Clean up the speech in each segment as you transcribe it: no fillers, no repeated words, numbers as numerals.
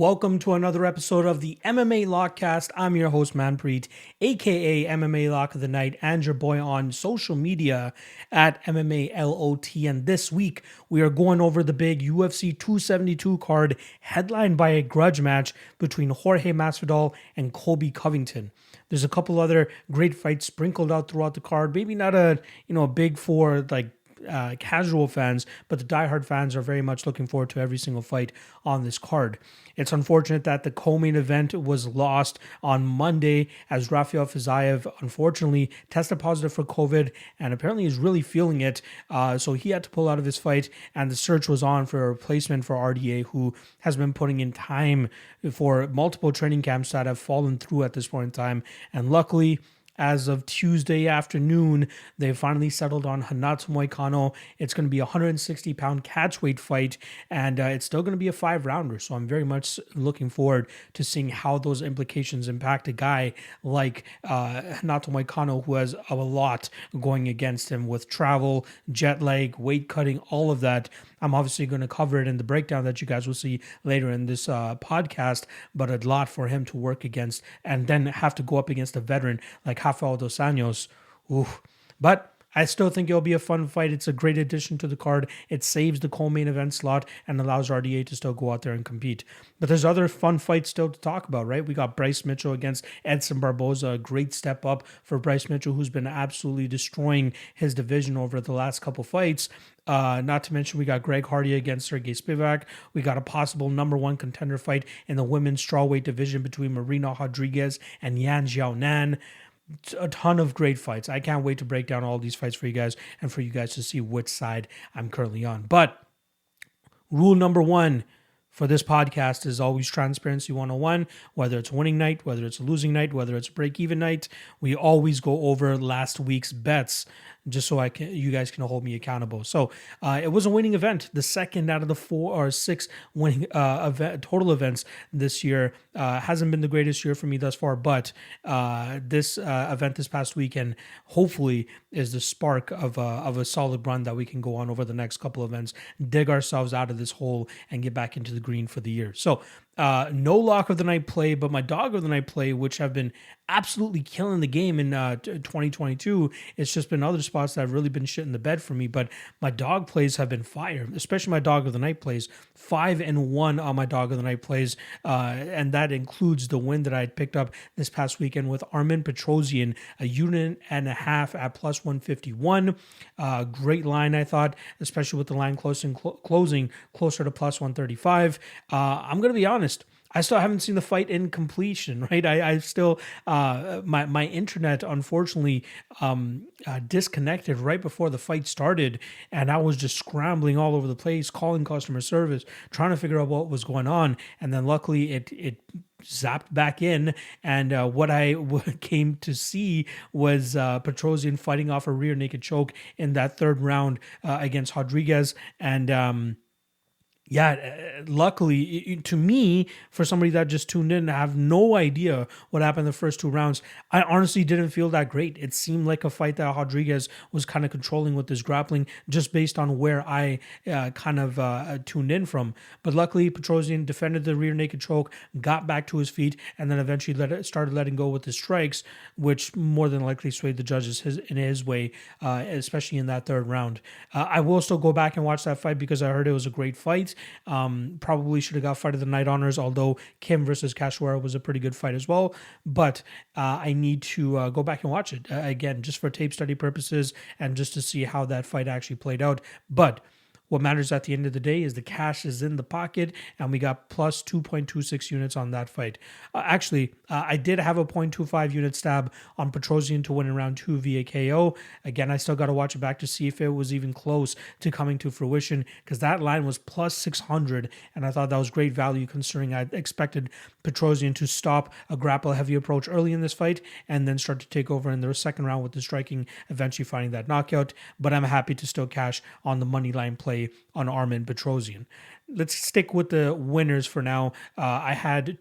Welcome to another episode of the MMA Lockcast. I'm your host, Manpreet, aka MMA Lock of the Night, and your boy on social media at MMALOTN. This week, we are going over the big UFC 272 card headlined by a grudge match between Jorge Masvidal and Colby Covington. There's a couple other great fights sprinkled out throughout the card. Maybe not a big for casual fans, but the diehard fans are very much looking forward to every single fight on this card. It's unfortunate that the co-main event was lost on Monday as Rafael Fiziev unfortunately tested positive for COVID and apparently is really feeling it. So he had to pull out of his fight, and the search was on for a replacement for RDA, who has been putting in time for multiple training camps that have fallen through at this point in time. And luckily, as of Tuesday afternoon, they finally settled on Moicano. It's going to be a 160-pound catchweight fight, and it's still going to be a 5-rounder. So I'm very much looking forward to seeing how those implications impact a guy like Moicano, who has a lot going against him with travel, jet lag, weight cutting, all of that. I'm obviously going to cover it in the breakdown that you guys will see later in this podcast, but a lot for him to work against and then have to go up against a veteran like Rafael dos Anjos. Oof. But I still think it'll be a fun fight. It's a great addition to the card. It saves the co-main event slot and allows RDA to still go out there and compete. But there's other fun fights still to talk about, right? We got Bryce Mitchell against Edson Barboza, a great step up for Bryce Mitchell, who's been absolutely destroying his division over the last couple fights. Not to mention, we got Greg Hardy against Sergey Spivak. We got a possible number one contender fight in the women's strawweight division between Marina Rodriguez and Yan Xiaonan. A ton of great fights. I can't wait to break down all these fights for you guys and for you guys to see which side I'm currently on. But rule number one for this podcast is always transparency 101. Whether it's winning night, whether it's a losing night, whether it's break-even night, we always go over last week's bets just so you guys can hold me accountable. So it was a winning event, the second out of the 4 or 6 winning total events this year. Hasn't been the greatest year for me thus far, but this event this past weekend hopefully is the spark of a solid run that we can go on over the next couple of events, dig ourselves out of this hole and get back into the green for the year. So no lock of the night play, but my dog of the night play, which have been absolutely killing the game in 2022. It's just been other spots that have really been shit in the bed for me, but my dog plays have been fire, especially my dog of the night plays. 5-1 on my dog of the night plays, and that includes the win that I had picked up this past weekend with Armen Petrosyan, a unit and a half at plus 151. Great line, I thought, especially with the line closing closer to plus 135. I'm going to be honest, I still haven't seen the fight in completion, right? I still, my internet unfortunately disconnected right before the fight started, and I was just scrambling all over the place, calling customer service, trying to figure out what was going on, and then luckily it zapped back in, and what I came to see was Petrosyan fighting off a rear naked choke in that third round against Rodriguez, and luckily, to me, for somebody that just tuned in, I have no idea what happened in the first 2 rounds. I honestly didn't feel that great. It seemed like a fight that Rodriguez was kind of controlling with his grappling, just based on where I tuned in from. But luckily, Petrosyan defended the rear naked choke, got back to his feet, and then eventually started letting go with his strikes, which more than likely swayed the judges in his way, especially in that third round. I will still go back and watch that fight because I heard it was a great fight. Probably should have got fight of the night honors, although Kim versus Cachoeira was a pretty good fight as well. But I need to go back and watch it again, just for tape study purposes and just to see how that fight actually played out. But what matters at the end of the day is the cash is in the pocket, and we got plus 2.26 units on that fight. I did have a 0.25 unit stab on Petrosyan to win in round 2 via KO. Again, I still got to watch it back to see if it was even close to coming to fruition, because that line was plus 600, and I thought that was great value considering I expected Petrosyan to stop a grapple-heavy approach early in this fight and then start to take over in the second round with the striking, eventually finding that knockout. But I'm happy to still cash on the money line play on Armen Petrosyan. let's stick with the winners for now. I had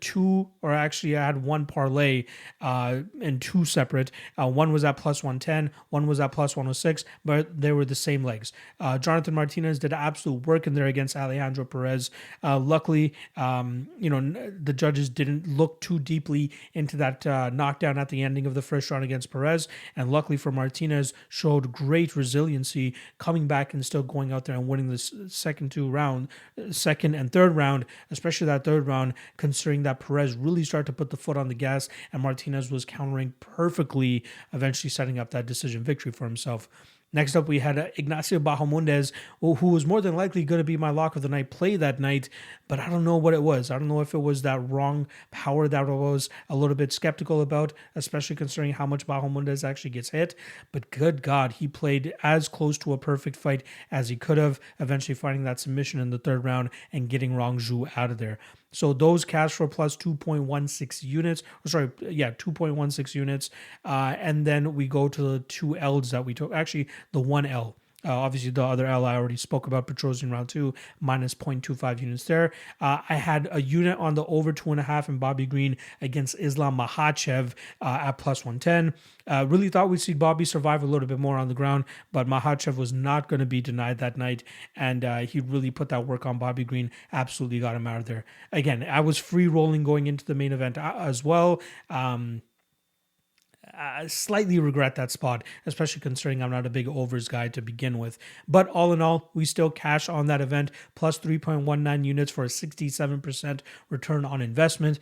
one parlay in two separate. One was at plus 110, one was at plus 106, but they were the same legs. Jonathan Martinez did absolute work in there against Alejandro Perez. Luckily, the judges didn't look too deeply into that knockdown at the ending of the first round against Perez, and luckily for Martinez, showed great resiliency, coming back and still going out there and winning the second and third round, especially that third round, considering that Perez really started to put the foot on the gas and Martinez was countering perfectly, eventually setting up that decision victory for himself. Next up, we had Ignacio Bahamondes, who was more than likely going to be my lock of the night play that night, but I don't know what it was. I don't know if it was that wrong power that I was a little bit skeptical about, especially considering how much Bahamondes actually gets hit. But good God, he played as close to a perfect fight as he could have, eventually finding that submission in the third round and getting Rong Zhu out of there. So those cash for plus 2.16 units, 2.16 units. And then we go to the two L's that we took. Actually, the one L. Obviously, the other L I already spoke about, Petrosian round 2, minus 0.25 units there. I had a unit on the over 2.5 in Bobby Green against Islam Makhachev at plus 110. Really thought we'd see Bobby survive a little bit more on the ground, but Makhachev was not going to be denied that night, and he really put that work on Bobby Green, absolutely got him out of there. Again, I was free rolling going into the main event as well. I slightly regret that spot, especially considering I'm not a big overs guy to begin with. But all in all, we still cash on that event, plus 3.19 units for a 67% return on investment.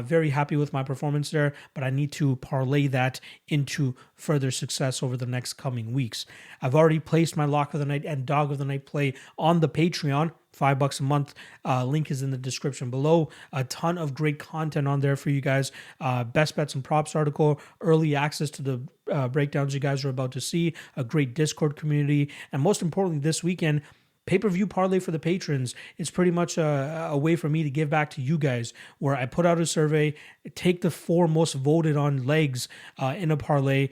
Very happy with my performance there, but I need to parlay that into further success over the next coming weeks. I've already placed my lock of the night and dog of the night play on the Patreon. $5 a month. Link is in the description below. A ton of great content on there for you guys. Best bets and props article, early access to the breakdowns you guys are about to see, a great Discord community, and most importantly, this weekend, pay-per-view parlay for the patrons. It's pretty much a way for me to give back to you guys, where I put out a survey, take the 4 most voted on legs in a parlay,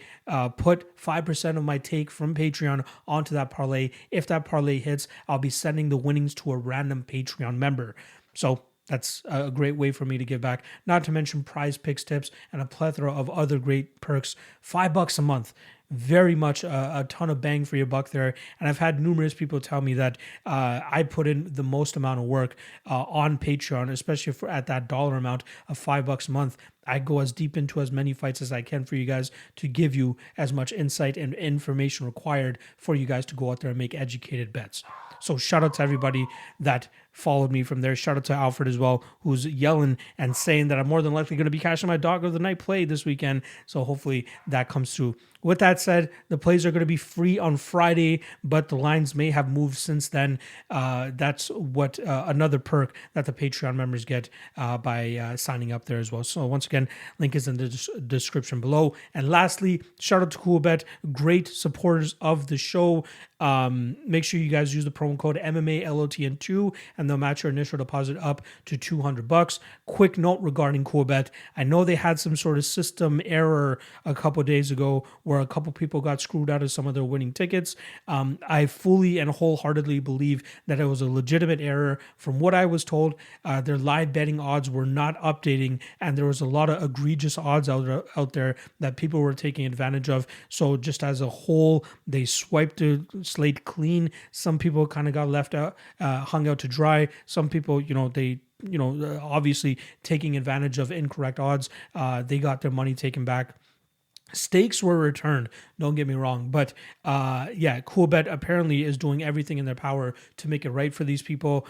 put 5% of my take from Patreon onto that parlay. If that parlay hits, I'll be sending the winnings to a random Patreon member. So that's a great way for me to give back. Not to mention prize picks, tips, and a plethora of other great perks. $5 a month. Very much a ton of bang for your buck there. And I've had numerous people tell me that I put in the most amount of work on Patreon, especially at that dollar amount of $5 a month. I go as deep into as many fights as I can for you guys to give you as much insight and information required for you guys to go out there and make educated bets. So shout out to everybody that followed me from there. Shout out to Alfred as well, who's yelling and saying that I'm more than likely going to be cashing my dog of the night play this weekend. So hopefully that comes through. With that said, the plays are going to be free on Friday, but the lines may have moved since then. That's what another perk that the Patreon members get by signing up there as well. So once again, link is in the description below. And lastly, shout out to Coolbet, great supporters of the show. Make sure you guys use the promo code MMALOTN2 and they'll match your initial deposit up to $200. Quick note regarding Coolbet. I know they had some sort of system error a couple days ago where a couple people got screwed out of some of their winning tickets. I fully and wholeheartedly believe that it was a legitimate error. From what I was told, their live betting odds were not updating and there was a lot of egregious odds out there that people were taking advantage of. So just as a whole, they swiped the slate clean. Some people kind of got left out, hung out to dry. Some people, obviously taking advantage of incorrect odds, they got their money taken back. Stakes were returned, don't get me wrong, but Coolbet apparently is doing everything in their power to make it right for these people.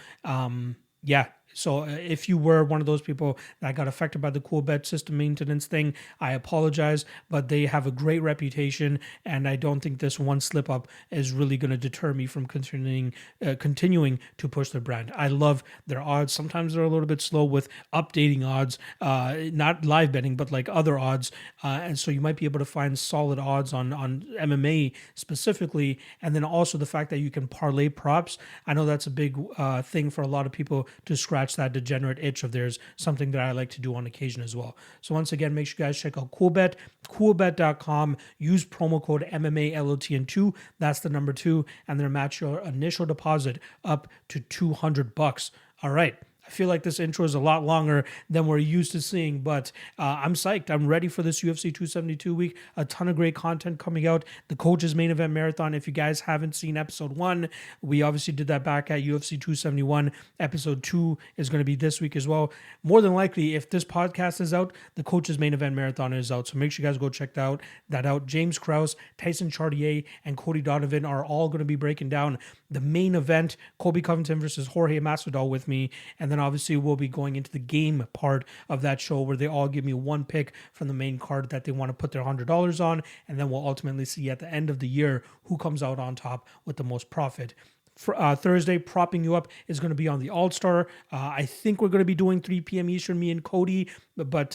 So if you were one of those people that got affected by the Coolbet system maintenance thing, I apologize, but they have a great reputation, and I don't think this one slip up is really going to deter me from continuing to push their brand. I love their odds. Sometimes they're a little bit slow with updating odds, not live betting, but like other odds. And so you might be able to find solid odds on MMA specifically. And then also the fact that you can parlay props. I know that's a big thing for a lot of people to scratch that degenerate itch of theirs, something that I like to do on occasion as well. So once again, make sure you guys check out Coolbet, coolbet.com, use promo code MMALOTN2, that's the number 2, and then match your initial deposit up to $200. All right. I feel like this intro is a lot longer than we're used to seeing, but I'm psyched. I'm ready for this UFC 272 week. A ton of great content coming out. The Coach's Main Event Marathon. If you guys haven't seen episode 1, we obviously did that back at UFC 271. Episode 2 is going to be this week as well. More than likely, if this podcast is out, the Coach's Main Event Marathon is out. So make sure you guys go check that out. James Krause, Tyson Chartier, and Cody Donovan are all going to be breaking down the main event, Colby Covington versus Jorge Masvidal, with me. And then obviously we'll be going into the game part of that show where they all give me one pick from the main card that they want to put their $100 on. And then we'll ultimately see at the end of the year who comes out on top with the most profit. Thursday, propping you up is going to be on the All-Star. I think we're going to be doing 3 p.m. Eastern, me and Cody, but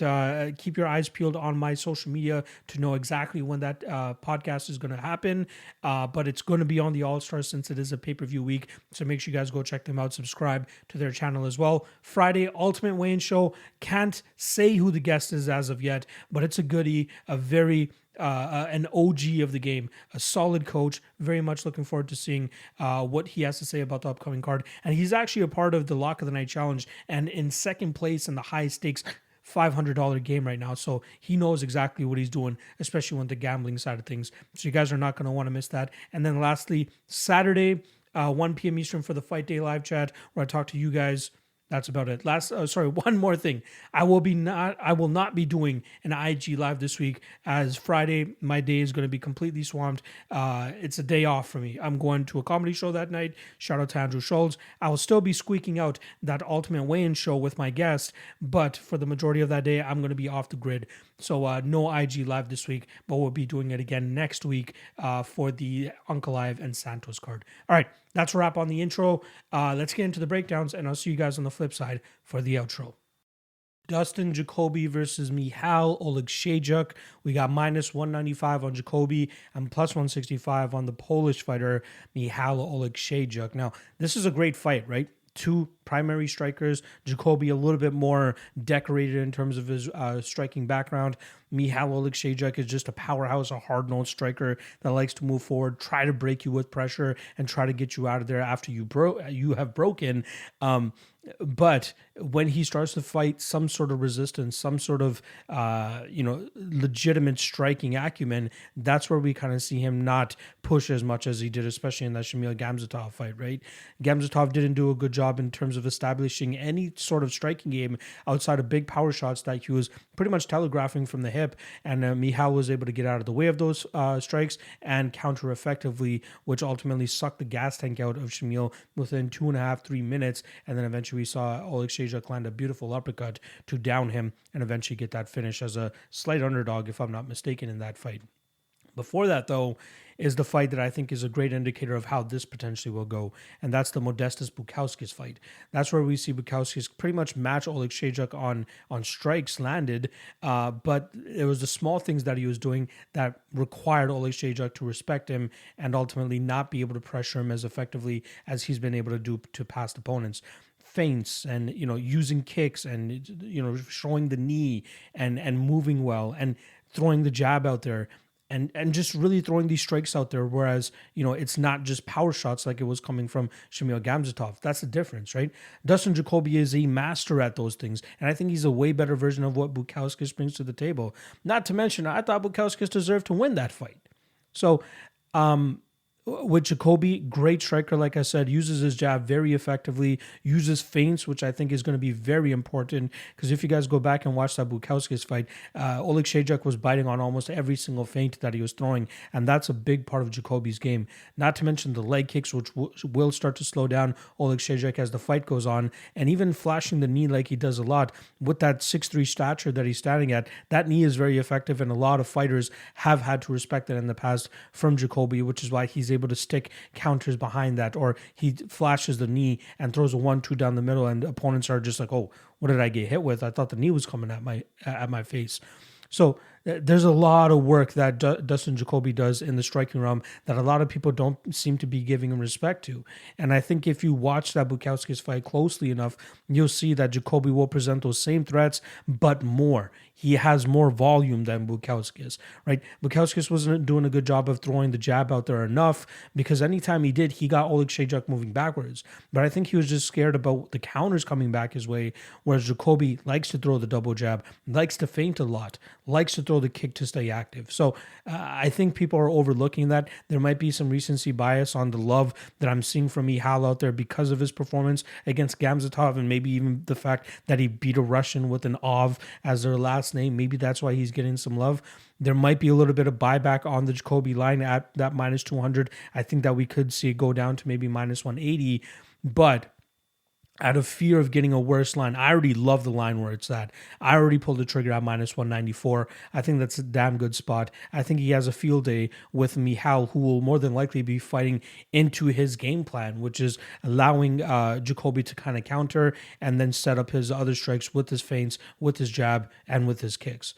keep your eyes peeled on my social media to know exactly when that podcast is going to happen. But it's going to be on the All-Star since it is a pay-per-view week, so make sure you guys go check them out, subscribe to their channel as well. Friday, Ultimate Weigh-In Show. Can't say who the guest is as of yet, but it's a goodie, a very... an OG of the game, a solid coach. Very much looking forward to seeing what he has to say about the upcoming card. And he's actually a part of the Lock of the Night Challenge and in second place in the high stakes $500 game right now. So he knows exactly what he's doing, especially with the gambling side of things. So you guys are not going to want to miss that. And then lastly, Saturday, 1 p.m. Eastern for the Fight Day live chat where I talk to you guys. That's about it. One more thing. I will not be doing an IG live this week, as Friday, my day is going to be completely swamped. It's a day off for me. I'm going to a comedy show that night. Shout out to Andrew Schultz. I will still be squeaking out that Ultimate Weigh-In show with my guest, but for the majority of that day, I'm going to be off the grid. So no IG live this week, but we'll be doing it again next week for the Ankalaev and Santos card. All right, that's a wrap on the intro. Let's get into the breakdowns, and I'll see you guys on the flip side for the outro. Dustin Jacoby versus Michal Oleksiejczuk. We got minus 195 on Jacoby and plus 165 on the Polish fighter Michal Oleksiejczuk. Now, this is a great fight, right? Two primary strikers. Jacoby a little bit more decorated in terms of his striking background. Michal Oleksiejczuk is just a powerhouse, a hard-nosed striker that likes to move forward, try to break you with pressure, and try to get you out of there after you have broken. But when he starts to fight some sort of resistance, some sort of legitimate striking acumen, that's where we kind of see him not push as much as he did, especially in that Shamil Gamzatov fight, right? Gamzatov didn't do a good job in terms of establishing any sort of striking game outside of big power shots that he was pretty much telegraphing from the hip, and Michal was able to get out of the way of those strikes and counter effectively, which ultimately sucked the gas tank out of Shamil within 2.5-3 minutes, and then eventually we saw Oleksiejczuk land a beautiful uppercut to down him and eventually get that finish as a slight underdog, if I'm not mistaken, in that fight. Before that, though, is the fight that I think is a great indicator of how this potentially will go, and that's the Modestas Bukauskas fight. That's where we see Bukauskas pretty much match Oleksiejczuk on strikes landed, but it was the small things that he was doing that required Oleksiejczuk to respect him and ultimately not be able to pressure him as effectively as he's been able to do to past opponents. Feints and using kicks and showing the knee and moving well and throwing the jab out there. And just really throwing these strikes out there, whereas, it's not just power shots like it was coming from Shamil Gamzatov. That's the difference, right? Dustin Jacoby is a master at those things, and I think he's a way better version of what Bukauskas brings to the table. Not to mention, I thought Bukauskas deserved to win that fight. So, with Jacoby, great striker, like I said, uses his jab very effectively, uses feints, which I think is going to be very important, because if you guys go back and watch that Bukauskas fight, Oleksiejczuk was biting on almost every single feint that he was throwing, and that's a big part of Jacoby's game. Not to mention the leg kicks, which will start to slow down Oleksiejczuk as the fight goes on, and even flashing the knee like he does a lot, with that 6'3" stature that he's standing at, that knee is very effective, and a lot of fighters have had to respect that in the past from Jacoby, which is why he's able to stick counters behind that, or he flashes the knee and throws a 1-2 down the middle, and opponents are just like, oh, what did I get hit with? I thought the knee was coming at my face. So there's a lot of work that Dustin Jacoby does in the striking realm that a lot of people don't seem to be giving him respect to. And I think if you watch that Bukauskas fight closely enough, you'll see that Jacoby will present those same threats, but more. He has more volume than Bukauskas, right? Bukauskas wasn't doing a good job of throwing the jab out there enough, because anytime he did, he got Oleksiejczuk moving backwards. But I think he was just scared about the counters coming back his way, whereas Jacoby likes to throw the double jab, likes to feint a lot, likes to throw the kick to stay active. So I think people are overlooking that. There might be some recency bias on the love that I'm seeing from Michal out there because of his performance against Gamzatov, and maybe even the fact that he beat a Russian with an Ov as their last name. Maybe that's why he's getting some love. There might be a little bit of buyback on the Jacoby line at that minus 200. I think that we could see it go down to maybe minus 180, but out of fear of getting a worse line, I already love the line where it's at. I already pulled the trigger at minus 194. I think that's a damn good spot. I think he has a field day with Michal, who will more than likely be fighting into his game plan, which is allowing Jacoby to kind of counter and then set up his other strikes with his feints, with his jab, and with his kicks.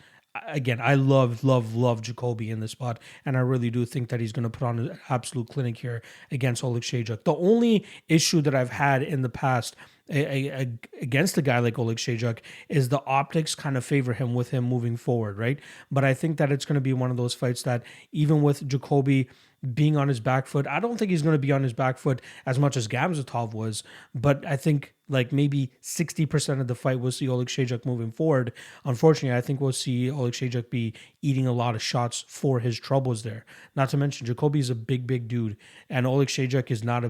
Again, I love Jacoby in this spot, and I really do think that he's going to put on an absolute clinic here against Oleksiejczuk. The only issue that I've had in the past against a guy like Oleksiejczuk is the optics kind of favor him with him moving forward, right? But I think that it's going to be one of those fights that even with Jacoby being on his back foot, I don't think he's going to be on his back foot as much as Gamzatov was, but I think like maybe 60% of the fight we'll see Oleksiejczuk moving forward. Unfortunately, I think we'll see Oleksiejczuk be eating a lot of shots for his troubles there. Not to mention, Jacoby is a big dude, and Oleksiejczuk is not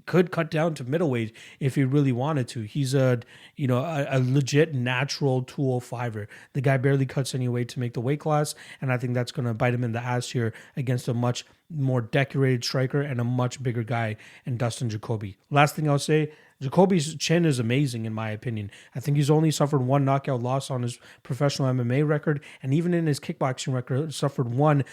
could cut down to middleweight if he really wanted to. He's a legit natural 205er. The guy barely cuts any weight to make the weight class, and I think that's going to bite him in the ass here against a much more decorated striker and a much bigger guy in Dustin Jacoby. Last thing I'll say, Jacoby's chin is amazing in my opinion. I think he's only suffered one knockout loss on his professional MMA record, and even in his kickboxing record, suffered one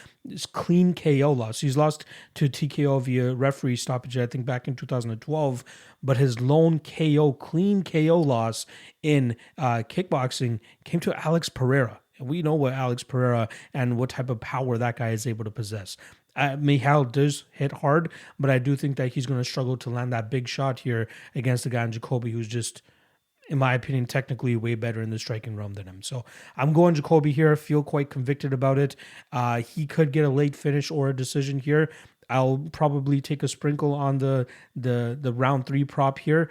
clean KO loss. He's lost to TKO via referee stoppage, I think, back in 2012, but his lone clean KO loss in kickboxing came to Alex Pereira. And we know what Alex Pereira and what type of power that guy is able to possess. Michal does hit hard, but I do think that he's going to struggle to land that big shot here against the guy in Jacoby, who's just, in my opinion, technically way better in the striking realm than him. So I'm going Jacoby here. Feel quite convicted about it. He could get a late finish or a decision here. I'll probably take a sprinkle on the round 3 prop here.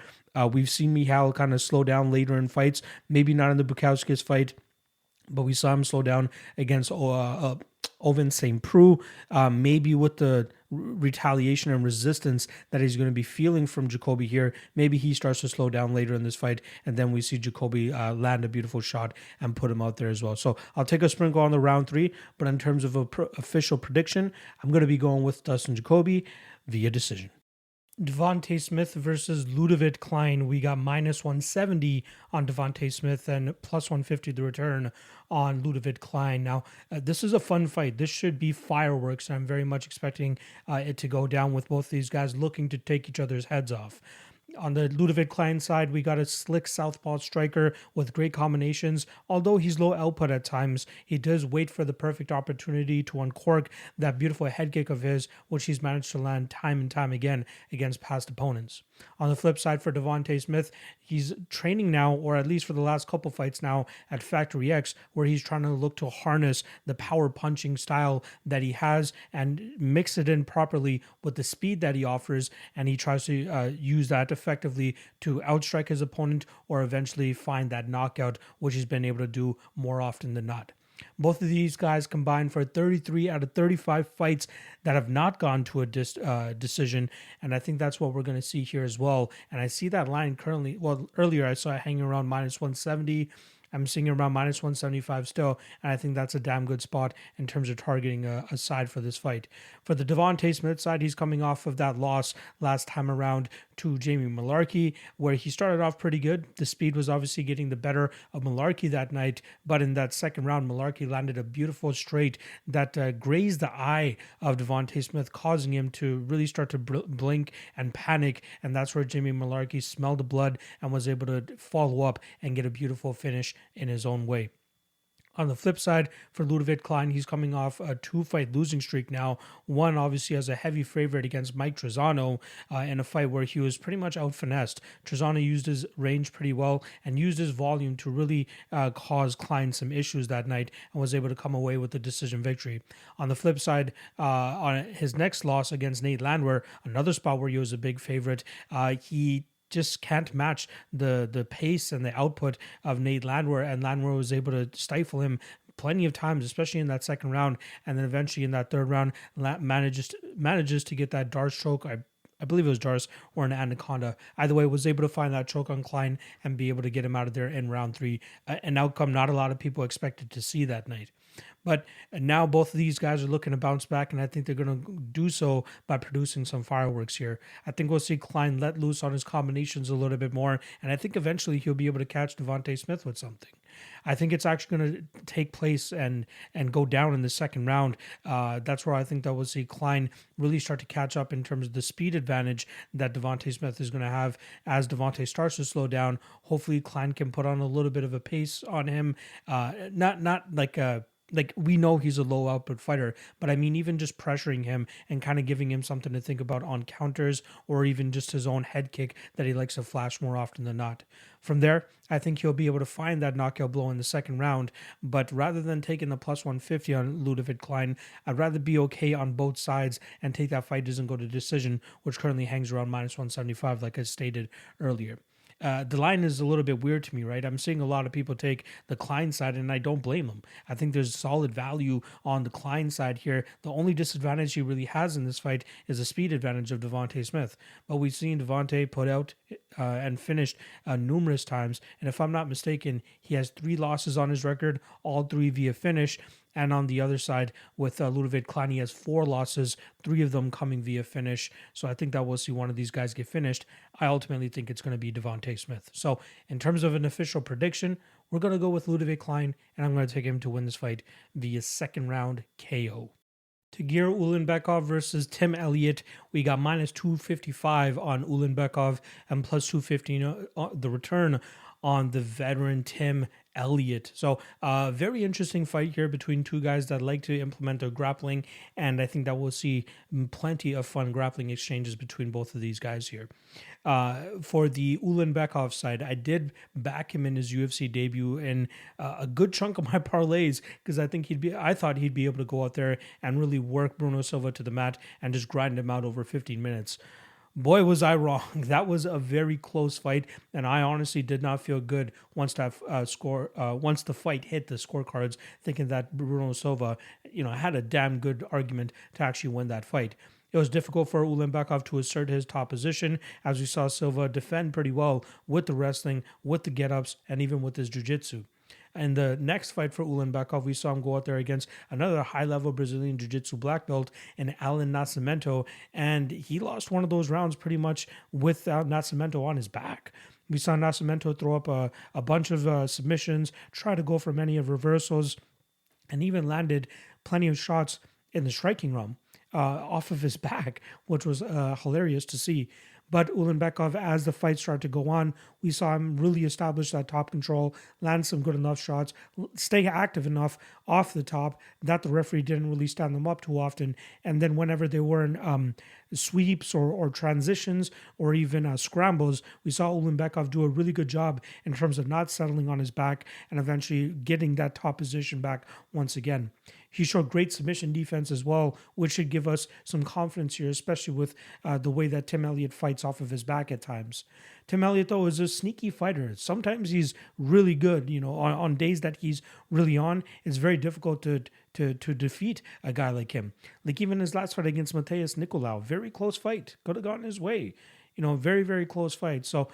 We've seen Michal kind of slow down later in fights. Maybe not in the Bukauskas fight, but we saw him slow down against Ovince St. Preux, maybe with the retaliation and resistance that he's going to be feeling from Jacoby here. Maybe he starts to slow down later in this fight, and then we see Jacoby land a beautiful shot and put him out there as well. So I'll take a sprinkle on the round 3, but in terms of official prediction, I'm going to be going with Dustin Jacoby via decision. Devontae Smith versus Ludovic Klein. We got minus 170 on Devontae Smith and plus 150 the return on Ludovic Klein. Now, this is a fun fight. This should be fireworks. I'm very much expecting it to go down with both these guys looking to take each other's heads off. On the Ludovic Klein side, we got a slick southpaw striker with great combinations. Although he's low output at times, he does wait for the perfect opportunity to uncork that beautiful head kick of his, which he's managed to land time and time again against past opponents. On the flip side for Devontae Smith, he's training now, or at least for the last couple fights now, at Factory X, where he's trying to look to harness the power punching style that he has and mix it in properly with the speed that he offers, and he tries to use that effectively to outstrike his opponent or eventually find that knockout, which he's been able to do more often than not. Both of these guys combined for 33 out of 35 fights that have not gone to a decision, and I think that's what we're going to see here as well. And I see that line currently, earlier I saw it hanging around minus 170. I'm seeing around minus 175 still, and I think that's a damn good spot in terms of targeting a side for this fight. For the Devontae Smith side, he's coming off of that loss last time around to Jamie Mullarkey, where he started off pretty good. The speed was obviously getting the better of Mullarkey that night, but in that second round, Mullarkey landed a beautiful straight that grazed the eye of Devontae Smith, causing him to really start to blink and panic, and that's where Jamie Mullarkey smelled the blood and was able to follow up and get a beautiful finish in his own way. On the flip side, for Ludovit Klein, he's coming off a 2-fight losing streak now. One, obviously, as a heavy favorite against Mike Trizano in a fight where he was pretty much out-finessed. Trizano used his range pretty well and used his volume to really cause Klein some issues that night and was able to come away with the decision victory. On the flip side, on his next loss against Nate Landwehr, another spot where he was a big favorite, he just can't match the pace and the output of Nate Landwehr, and Landwehr was able to stifle him plenty of times, especially in that second round, and then eventually in that third round manages to get that Darce choke. I believe it was Darce or an Anaconda. Either way, was able to find that choke on Klein and be able to get him out of there in round 3. An outcome not a lot of people expected to see that night. But now both of these guys are looking to bounce back, and I think they're going to do so by producing some fireworks here. I think we'll see Klein let loose on his combinations a little bit more, and I think eventually he'll be able to catch Devontae Smith with something. I think it's actually going to take place and go down in the second round. That's where I think that we'll see Klein really start to catch up in terms of the speed advantage that Devontae Smith is going to have as Devontae starts to slow down. Hopefully Klein can put on a little bit of a pace on him. Not like we know he's a low output fighter, but I mean, even just pressuring him and kind of giving him something to think about on counters or even just his own head kick that he likes to flash more often than not. From there, I think he'll be able to find that knockout blow in the second round, but rather than taking the plus 150 on Ludovit Klein, I'd rather be okay on both sides and take that fight doesn't go to decision, which currently hangs around minus 175, like I stated earlier. The line is a little bit weird to me, right? I'm seeing a lot of people take the Klein side, and I don't blame them. I think there's solid value on the Klein side here. The only disadvantage he really has in this fight is the speed advantage of Devontae Smith. But we've seen Devontae put out and finished numerous times. And if I'm not mistaken, he has 3 losses on his record, all 3 via finish. And on the other side, with Ludovit Klein, he has 4 losses, 3 of them coming via finish. So I think that we'll see one of these guys get finished. I ultimately think it's going to be Devontae Smith. So in terms of an official prediction, we're going to go with Ludovit Klein, and I'm going to take him to win this fight via second round KO. Tagir Ulanbekov versus Tim Elliott. We got minus 255 on Ulanbekov and plus 250 the return on the veteran Tim Elliott. So very interesting fight here between two guys that like to implement their grappling, and I think that we'll see plenty of fun grappling exchanges between both of these guys here. For the Ulanbekov side, I did back him in his UFC debut in a good chunk of my parlays because I thought he'd be able to go out there and really work Bruno Silva to the mat and just grind him out over 15 minutes. Boy, was I wrong. That was a very close fight, and I honestly did not feel good once that once the fight hit the scorecards, thinking that Bruno Silva, had a damn good argument to actually win that fight. It was difficult for Ulanbekov to assert his top position, as we saw Silva defend pretty well with the wrestling, with the get-ups, and even with his jiu-jitsu. In the next fight for Ulanbekov, we saw him go out there against another high-level Brazilian jiu-jitsu black belt in Alan Nascimento, and he lost one of those rounds pretty much without Nascimento on his back. We saw Nascimento throw up a bunch of submissions, try to go for many of reversals, and even landed plenty of shots in the striking realm off of his back, which was hilarious to see. But Ulanbekov, as the fight started to go on, we saw him really establish that top control, land some good enough shots, stay active enough off the top that the referee didn't really stand them up too often. And then whenever they were in sweeps or transitions or even scrambles, we saw Ulanbekov do a really good job in terms of not settling on his back and eventually getting that top position back once again. He showed great submission defense as well, which should give us some confidence here, especially with the way that Tim Elliott fights off of his back at times. Tim Elliott, though, is a sneaky fighter. Sometimes he's really good. On days that he's really on, it's very difficult to defeat a guy like him. Like even his last fight against Mateus Nicolau, very close fight. Could have gotten his way. Very, very close fight. So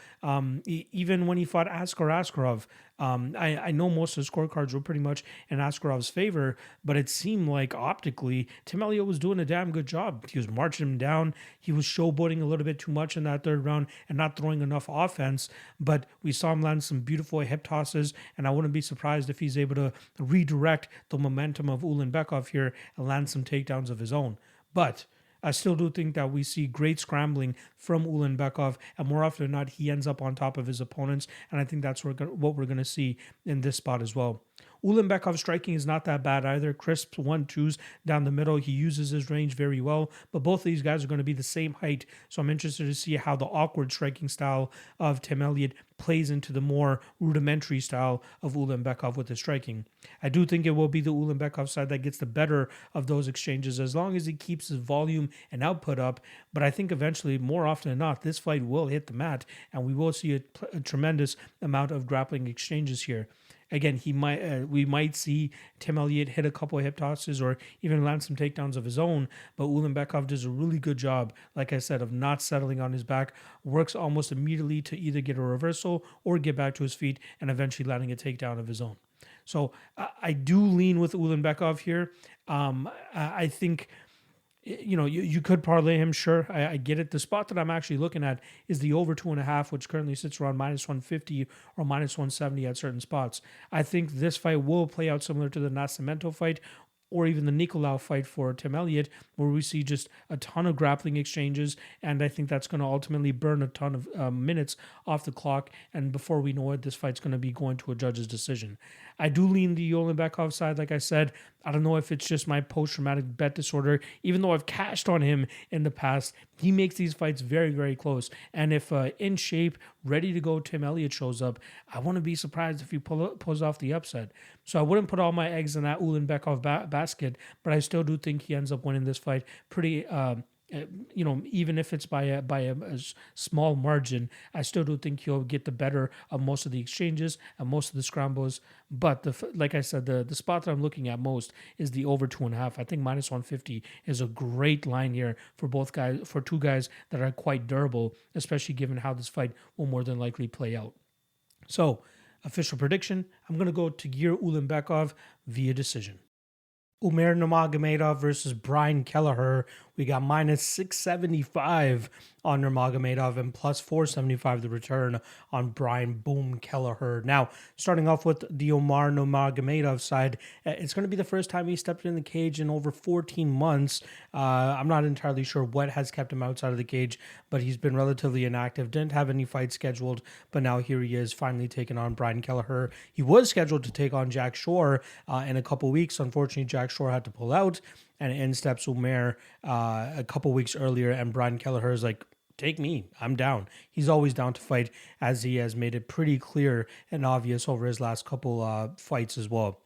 even when he fought Askar Askarov, I know most of the scorecards were pretty much in Askarov's favor, but it seemed like optically Tim Elliott was doing a damn good job. He was marching him down. He was showboating a little bit too much in that third round and not throwing enough offense, but we saw him land some beautiful hip tosses, and I wouldn't be surprised if he's able to redirect the momentum of Ulanbekov here and land some takedowns of his own. But I still do think that we see great scrambling from Ulanbekov, and more often than not, he ends up on top of his opponents, and I think that's what we're going to see in this spot as well. Ulanbekov's striking is not that bad either. Crisp 1-2s down the middle. He uses his range very well, but both of these guys are going to be the same height, so I'm interested to see how the awkward striking style of Tim Elliott plays into the more rudimentary style of Ulanbekov with his striking. I do think it will be the Ulanbekov side that gets the better of those exchanges as long as he keeps his volume and output up, but I think eventually, more often than not, this fight will hit the mat and we will see a tremendous amount of grappling exchanges here. Again, we might see Tim Elliott hit a couple of hip tosses or even land some takedowns of his own, but Ulanbekov does a really good job, like I said, of not settling on his back, works almost immediately to either get a reversal or get back to his feet and eventually landing a takedown of his own. So I do lean with Ulanbekov here. I think, you could parlay him, sure. I get it. The spot that I'm actually looking at is the over 2.5, which currently sits around -150 or -170 at certain spots. I think this fight will play out similar to the Nascimento fight or even the Nicolau fight for Tim Elliott, where we see just a ton of grappling exchanges, and I think that's going to ultimately burn a ton of minutes off the clock, and before we know it, this fight's going to be going to a judge's decision. I do lean the Ulanbekov side, like I said. I don't know if it's just my post-traumatic bet disorder. Even though I've cashed on him in the past, he makes these fights very, very close. And if in shape, ready to go Tim Elliott shows up, I wouldn't be surprised if he pulls off the upset. So I wouldn't put all my eggs in that Ulanbekov basket, but I still do think he ends up winning this fight pretty even if it's by a small margin, I still do think he'll get the better of most of the exchanges and most of the scrambles. But like I said, the spot that I'm looking at most is the over 2.5. I think -150 is a great line here for two guys that are quite durable, especially given how this fight will more than likely play out. So, official prediction: I'm going to go Tagir Ulanbekov via decision. Umar Nurmagomedov versus Brian Kelleher. We got -675 on Nurmagomedov and +475 the return on Brian Boom Kelleher. Now, starting off with the Umar Nurmagomedov side, it's going to be the first time he stepped in the cage in over 14 months. I'm not entirely sure what has kept him outside of the cage, but he's been relatively inactive. Didn't have any fights scheduled, but now here he is finally taking on Brian Kelleher. He was scheduled to take on Jack Shore in a couple weeks. Unfortunately, Jack Shore had to pull out, and in steps Umar a couple weeks earlier, and Brian Kelleher is like, take me, I'm down. He's always down to fight, as he has made it pretty clear and obvious over his last couple fights as well.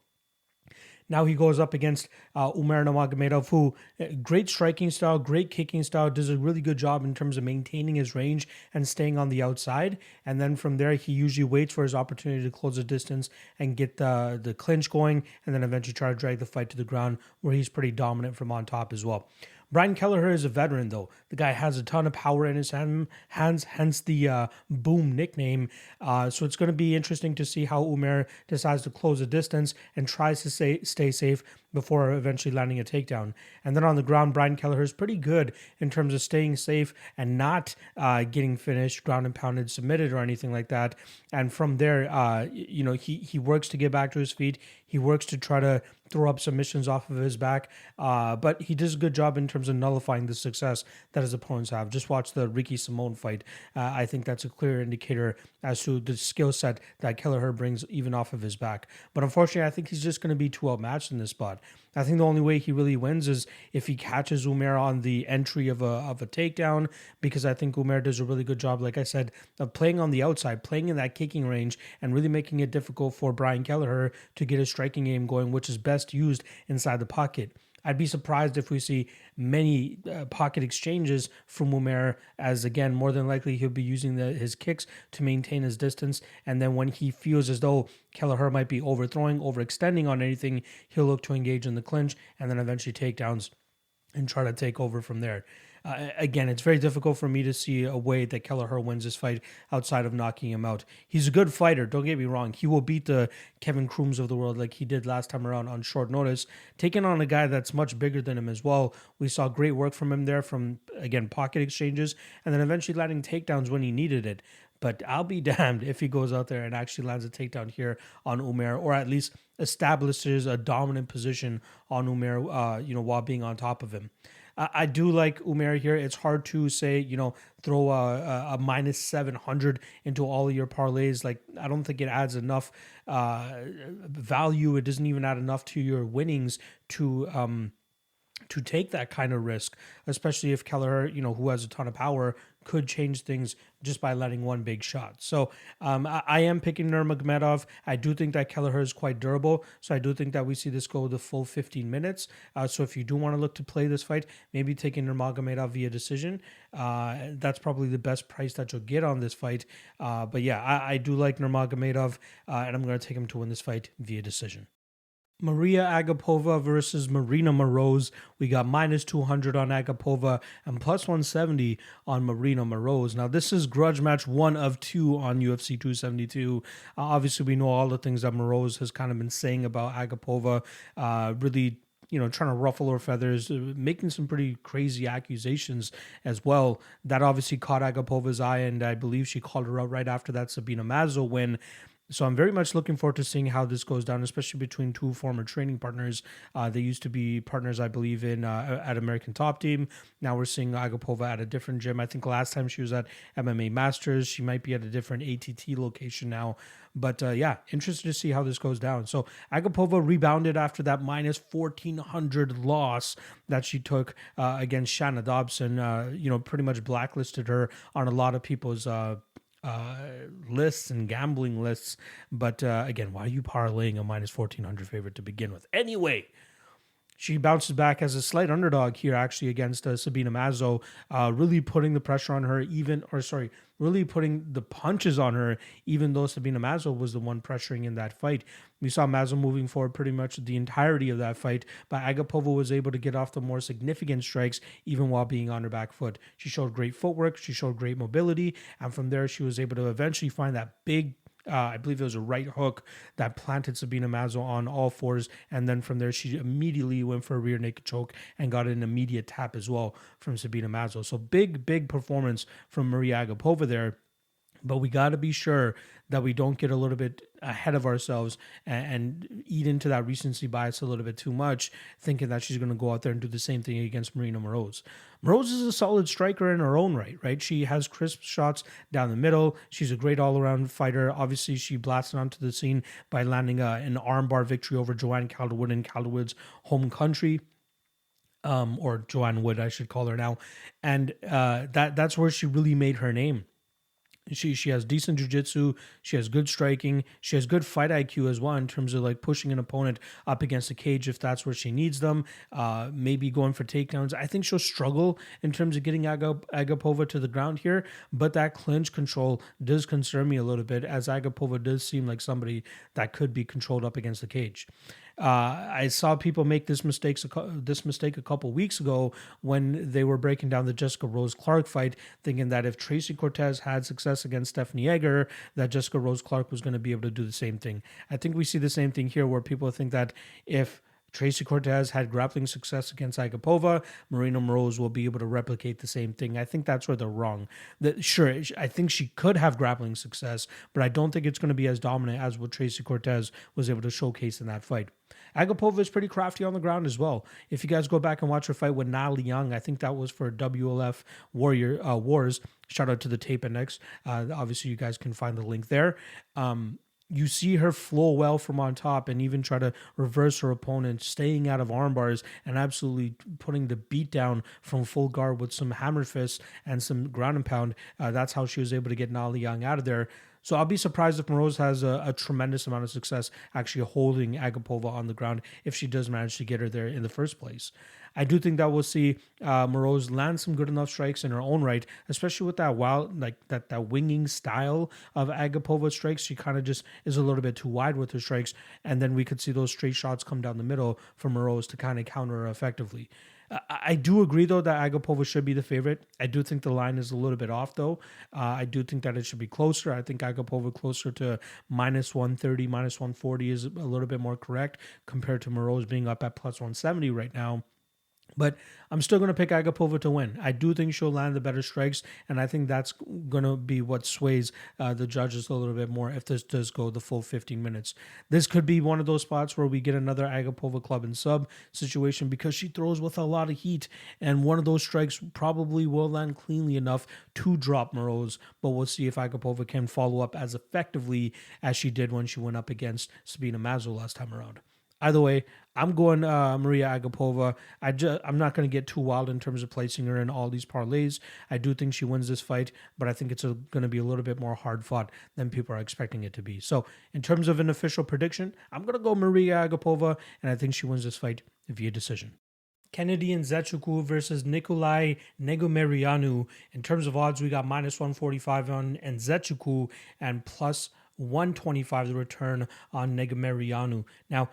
Now he goes up against Umar Nurmagomedov, who great striking style, great kicking style, does a really good job in terms of maintaining his range and staying on the outside. And then from there, he usually waits for his opportunity to close the distance and get the clinch going, and then eventually try to drag the fight to the ground, where he's pretty dominant from on top as well. Brian Kelleher is a veteran, though. The guy has a ton of power in his hands, hence the Boom nickname. So it's going to be interesting to see how Umar decides to close the distance and tries to stay safe before eventually landing a takedown. And then on the ground, Brian Kelleher is pretty good in terms of staying safe and not getting finished, ground and pounded, submitted, or anything like that. And from there, he works to get back to his feet. He works to try to throw up submissions off of his back, but he does a good job in terms of nullifying the success that his opponents have. Just watch the Ricky Simone fight. I think that's a clear indicator as to the skill set that Kelleher brings even off of his back. But unfortunately, I think he's just going to be too outmatched in this spot. I think the only way he really wins is if he catches Umar on the entry of a takedown, because I think Umar does a really good job, like I said, of playing on the outside, playing in that kicking range, and really making it difficult for Brian Kelleher to get his striking game going, which is best used inside the pocket. I'd be surprised if we see many pocket exchanges from Umar, as again, more than likely he'll be using his kicks to maintain his distance. And then when he feels as though Kelleher might be overthrowing, overextending on anything, he'll look to engage in the clinch and then eventually takedowns and try to take over from there. Again, it's very difficult for me to see a way that Kelleher wins this fight outside of knocking him out. He's a good fighter, don't get me wrong. He will beat the Kevin Crooms of the world like he did last time around on short notice, taking on a guy that's much bigger than him as well. We saw great work from him there from, again, pocket exchanges, and then eventually landing takedowns when he needed it. But I'll be damned if he goes out there and actually lands a takedown here on Umar, or at least establishes a dominant position on Umar, while being on top of him. I do like Umair here. It's hard to say, throw a minus 700 into all of your parlays. Like, I don't think it adds enough value. It doesn't even add enough to your winnings to take that kind of risk, especially if Kelleher, who has a ton of power, could change things just by letting one big shot. So I am picking Nurmagomedov. I do think that Kelleher is quite durable, so I do think that we see this go the full 15 minutes. So if you do want to look to play this fight, maybe taking Nurmagomedov via decision. That's probably the best price that you'll get on this fight. But yeah, I do like Nurmagomedov, and I'm going to take him to win this fight via decision. Maria Agapova versus Marina Moroz. We got minus 200 on Agapova and plus 170 on Marina Moroz. Now, this is grudge match 1 of 2 on UFC 272. Obviously, we know all the things that Moroz has kind of been saying about Agapova. Really, trying to ruffle her feathers, making some pretty crazy accusations as well. That obviously caught Agapova's eye, and I believe she called her out right after that Sabina Mazo win. So I'm very much looking forward to seeing how this goes down, especially between two former training partners. They used to be partners, I believe, in at American Top Team. Now we're seeing Agapova at a different gym. I think last time she was at MMA Masters. She might be at a different ATT location now. But yeah, interested to see how this goes down. So Agapova rebounded after that minus 1,400 loss that she took against Shanna Dobson. Pretty much blacklisted her on a lot of people's lists and gambling lists. But again, why are you parlaying a minus 1,400 favorite to begin with? Anyway, she bounces back as a slight underdog here, actually, against Sabina Mazo, really putting the pressure on her, really putting the punches on her, even though Sabina Mazo was the one pressuring in that fight. We saw Mazo moving forward pretty much the entirety of that fight, but Agapova was able to get off the more significant strikes, even while being on her back foot. She showed great footwork, she showed great mobility, and from there, she was able to eventually find that big I believe it was a right hook that planted Sabina Mazo on all fours. And then from there, she immediately went for a rear naked choke and got an immediate tap as well from Sabina Mazo. So big performance from Maria Agapova there. But we got to be sure that we don't get a little bit ahead of ourselves and eat into that recency bias a little bit too much, thinking that she's going to go out there and do the same thing against Marina Moroz. Moroz is a solid striker in her own right? She has crisp shots down the middle. She's a great all-around fighter. Obviously, she blasted onto the scene by landing an armbar victory over Joanne Calderwood in Calderwood's home country. Or Joanne Wood, I should call her now. And that's where she really made her name. She has decent jiu-jitsu, she has good striking, she has good fight IQ as well in terms of like pushing an opponent up against the cage if that's where she needs them, maybe going for takedowns. I think she'll struggle in terms of getting Agapova to the ground here, but that clinch control does concern me a little bit, as Agapova does seem like somebody that could be controlled up against the cage. I saw people make this mistake a couple weeks ago when they were breaking down the Jessica Rose Clark fight, thinking that if Tracy Cortez had success against Stephanie Egger, that Jessica Rose Clark was going to be able to do the same thing. I think we see the same thing here, where people think that if Tracy Cortez had grappling success against Agapova, Marina Moroz will be able to replicate the same thing. I think that's where they're wrong. Sure, I think she could have grappling success, but I don't think it's going to be as dominant as what Tracy Cortez was able to showcase in that fight. Agapova is pretty crafty on the ground as well. If you guys go back and watch her fight with Na Liang, I think that was for WLF Wars. Shout out to the tape index. Obviously, you guys can find the link there. You see her flow well from on top and even try to reverse her opponent, staying out of arm bars and absolutely putting the beat down from full guard with some hammer fists and some ground and pound. That's how she was able to get Na Liang out of there. So I'll be surprised if Moroz has a tremendous amount of success actually holding Agapova on the ground if she does manage to get her there in the first place. I do think that we'll see Moroz land some good enough strikes in her own right, especially with that wild, like that winging style of Agapova strikes. She kind of just is a little bit too wide with her strikes, and then we could see those straight shots come down the middle for Moroz to kind of counter her effectively. I do agree, though, that Agapova should be the favorite. I do think the line is a little bit off, though. I do think that it should be closer. I think Agapova closer to minus 130, minus 140 is a little bit more correct compared to Moroz being up at plus 170 right now. But I'm still going to pick Agapova to win. I do think she'll land the better strikes, and I think that's going to be what sways the judges a little bit more if this does go the full 15 minutes. This could be one of those spots where we get another Agapova club and sub situation because she throws with a lot of heat, and one of those strikes probably will land cleanly enough to drop Moroz, but we'll see if Agapova can follow up as effectively as she did when she went up against Sabina Masvidal last time around. Either way, I'm going Maria Agapova. I'm not going to get too wild in terms of placing her in all these parlays. I do think she wins this fight, but I think it's going to be a little bit more hard fought than people are expecting it to be. So in terms of an official prediction, I'm going to go Maria Agapova, and I think she wins this fight via decision. Kennedy Nzechukwu versus Nikolai Negumereanu. In terms of odds, we got minus 145 on Nzechukwu and plus 125 the return on Negumereanu. Now,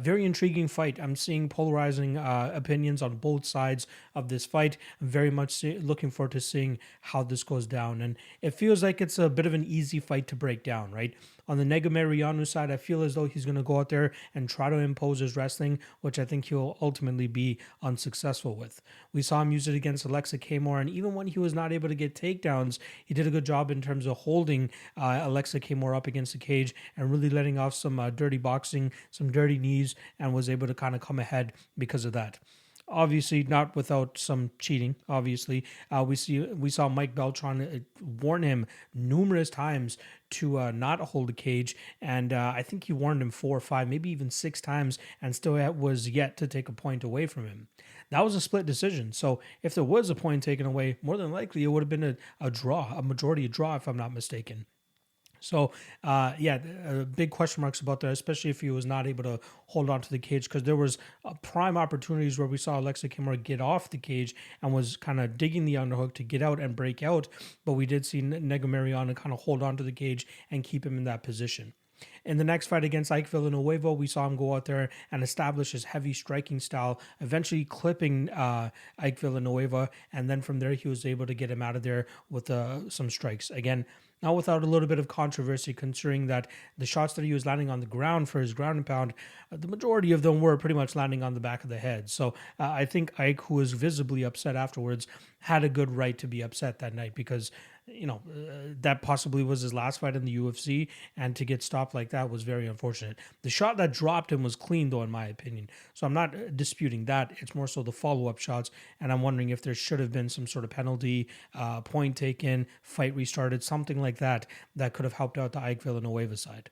very intriguing fight. I'm seeing polarizing opinions on both sides of this fight. I'm very much looking forward to seeing how this goes down. And it feels like it's a bit of an easy fight to break down, right? On the Negumereanu side, I feel as though he's going to go out there and try to impose his wrestling, which I think he'll ultimately be unsuccessful with. We saw him use it against Oleksiejczuk, and even when he was not able to get takedowns, he did a good job in terms of holding Oleksiejczuk up against the cage and really letting off some dirty boxing, some dirty knees, and was able to kind of come ahead because of that. Obviously, not without some cheating. Obviously, we saw Mike Beltran warn him numerous times to not hold the cage, and I think he warned him 4 or 5, maybe even 6 times, and still was yet to take a point away from him. That was a split decision. So if there was a point taken away, more than likely it would have been a draw, a majority draw, if I'm not mistaken. So, big question marks about that, especially if he was not able to hold on to the cage, because there was prime opportunities where we saw Oleksiejczuk get off the cage and was kind of digging the underhook to get out and break out, but we did see Negumereanu kind of hold on to the cage and keep him in that position. In the next fight against Ike Villanueva, we saw him go out there and establish his heavy striking style, eventually clipping Ike Villanueva, and then from there he was able to get him out of there with some strikes. Again, not without a little bit of controversy, considering that the shots that he was landing on the ground for his ground and pound, the majority of them were pretty much landing on the back of the head. So I think Ike, who was visibly upset afterwards, had a good right to be upset that night because, that possibly was his last fight in the UFC, and to get stopped like that was very unfortunate. The shot that dropped him was clean, though, in my opinion. So I'm not disputing that. It's more so the follow-up shots, and I'm wondering if there should have been some sort of penalty, point taken, fight restarted, something like that could have helped out the Ike Villanueva side.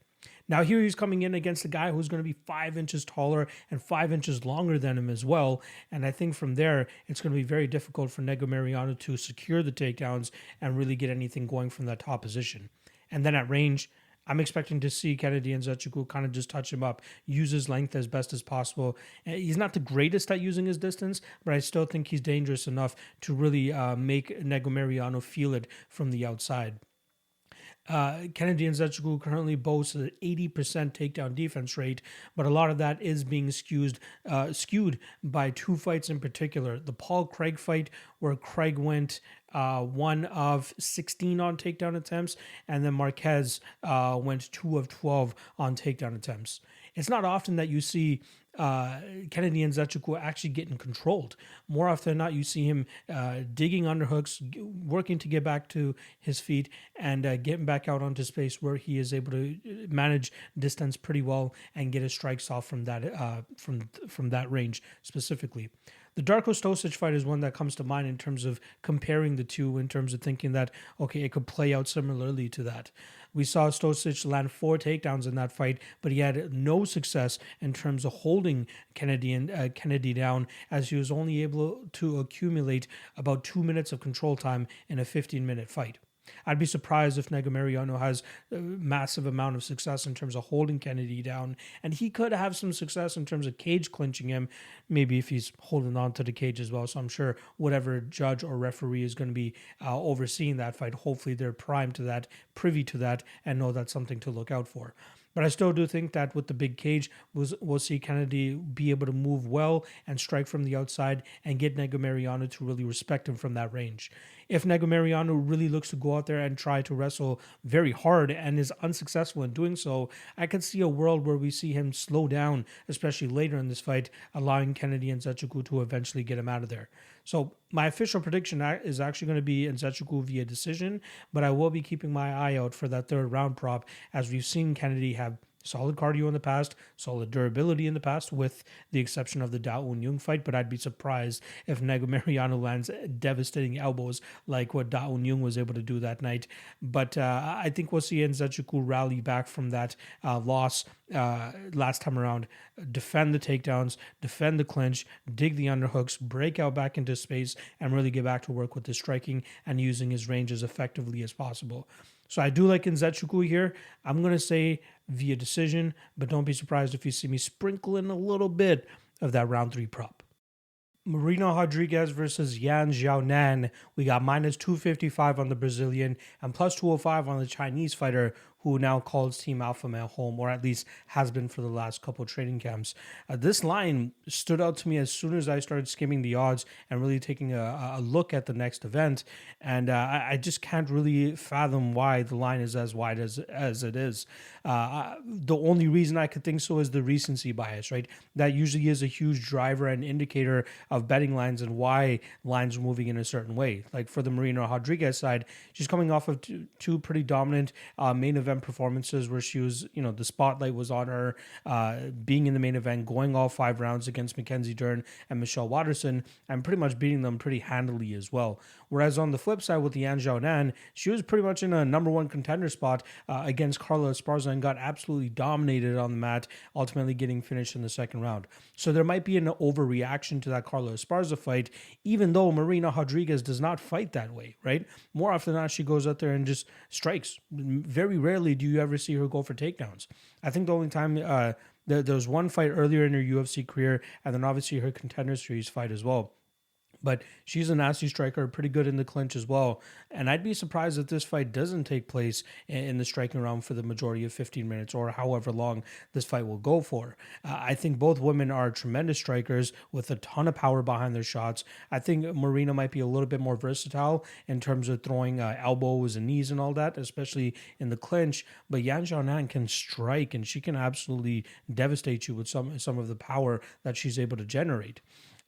Now here he's coming in against a guy who's going to be 5 inches taller and 5 inches longer than him as well. And I think from there, it's going to be very difficult for Negumereanu to secure the takedowns and really get anything going from that top position. And then at range, I'm expecting to see Kennedy Nzechukwu kind of just touch him up, use his length as best as possible. He's not the greatest at using his distance, but I still think he's dangerous enough to really make Negumereanu feel it from the outside. Kennedy Nzechukwu currently boasts an 80% takedown defense rate, but a lot of that is being skewed by 2 fights in particular. The Paul Craig fight, where Craig went 1 of 16 on takedown attempts, and then Marquez went 2 of 12 on takedown attempts. It's not often that you see Kennedy Nzechukwu actually getting controlled. More often than not, you see him digging underhooks, working to get back to his feet, and getting back out onto space where he is able to manage distance pretty well and get his strikes off from that from that range specifically. The Darko Stosic fight is one that comes to mind in terms of comparing the two, in terms of thinking that, okay, it could play out similarly to that. We saw Stosic land 4 takedowns in that fight, but he had no success in terms of holding Kennedy down, as he was only able to accumulate about 2 minutes of control time in a 15-minute fight. I'd be surprised if Negumereanu has a massive amount of success in terms of holding Kennedy down, and he could have some success in terms of cage clinching him, maybe if he's holding on to the cage as well. So I'm sure whatever judge or referee is going to be overseeing that fight, hopefully they're primed to that, privy to that, and know that's something to look out for. But I still do think that with the big cage, we'll see Kennedy be able to move well and strike from the outside and get Negumereanu to really respect him from that range. if Negumereanu really looks to go out there and try to wrestle very hard and is unsuccessful in doing so, I could see a world where we see him slow down, especially later in this fight, allowing Kennedy and Nzechukwu to eventually get him out of there. So my official prediction is actually going to be Nzechukwu via decision, but I will be keeping my eye out for that third round prop, as we've seen Kennedy have solid cardio in the past, solid durability in the past, with the exception of the Da Un Jung fight. But I'd be surprised if Negumereanu lands devastating elbows like what Da Un Jung was able to do that night. But I think we'll see Nzechukwu rally back from that loss last time around, defend the takedowns, defend the clinch, dig the underhooks, break out back into space, and really get back to work with his striking and using his range as effectively as possible. So I do like Nzechukwu here. I'm going to say via decision, but don't be surprised if you see me sprinkle in a little bit of that round 3 prop. Marina Rodriguez versus Yan Xiaonan. We got minus 255 on the Brazilian and plus 205 on the Chinese fighter, who now calls Team Alpha Male home, or at least has been for the last couple of training camps. This line stood out to me as soon as I started skimming the odds and really taking a look at the next event. And I just can't really fathom why the line is as wide as it is. The only reason I could think so is the recency bias, right? That usually is a huge driver and indicator of betting lines and why lines are moving in a certain way. Like for the Marina Rodriguez side, she's coming off of two pretty dominant main event performances where she was, the spotlight was on her, being in the main event, going all 5 rounds against Mackenzie Dern and Michelle Watterson, and pretty much beating them pretty handily as well. Whereas on the flip side with the Yan Xiaonan, she was pretty much in a number 1 contender spot against Carla Esparza and got absolutely dominated on the mat, ultimately getting finished in the second round. So there might be an overreaction to that Carla Esparza fight, even though Marina Rodriguez does not fight that way, right? More often than not, she goes out there and just strikes. Very rarely do you ever see her go for takedowns. I think the only time there was one fight earlier in her UFC career, and then obviously her Contender Series fight as well. But she's a nasty striker, pretty good in the clinch as well. And I'd be surprised if this fight doesn't take place in the striking round for the majority of 15 minutes or however long this fight will go for. I think both women are tremendous strikers with a ton of power behind their shots. I think Marina might be a little bit more versatile in terms of throwing elbows and knees and all that, especially in the clinch. But Yan Xiaonan can strike, and she can absolutely devastate you with some of the power that she's able to generate.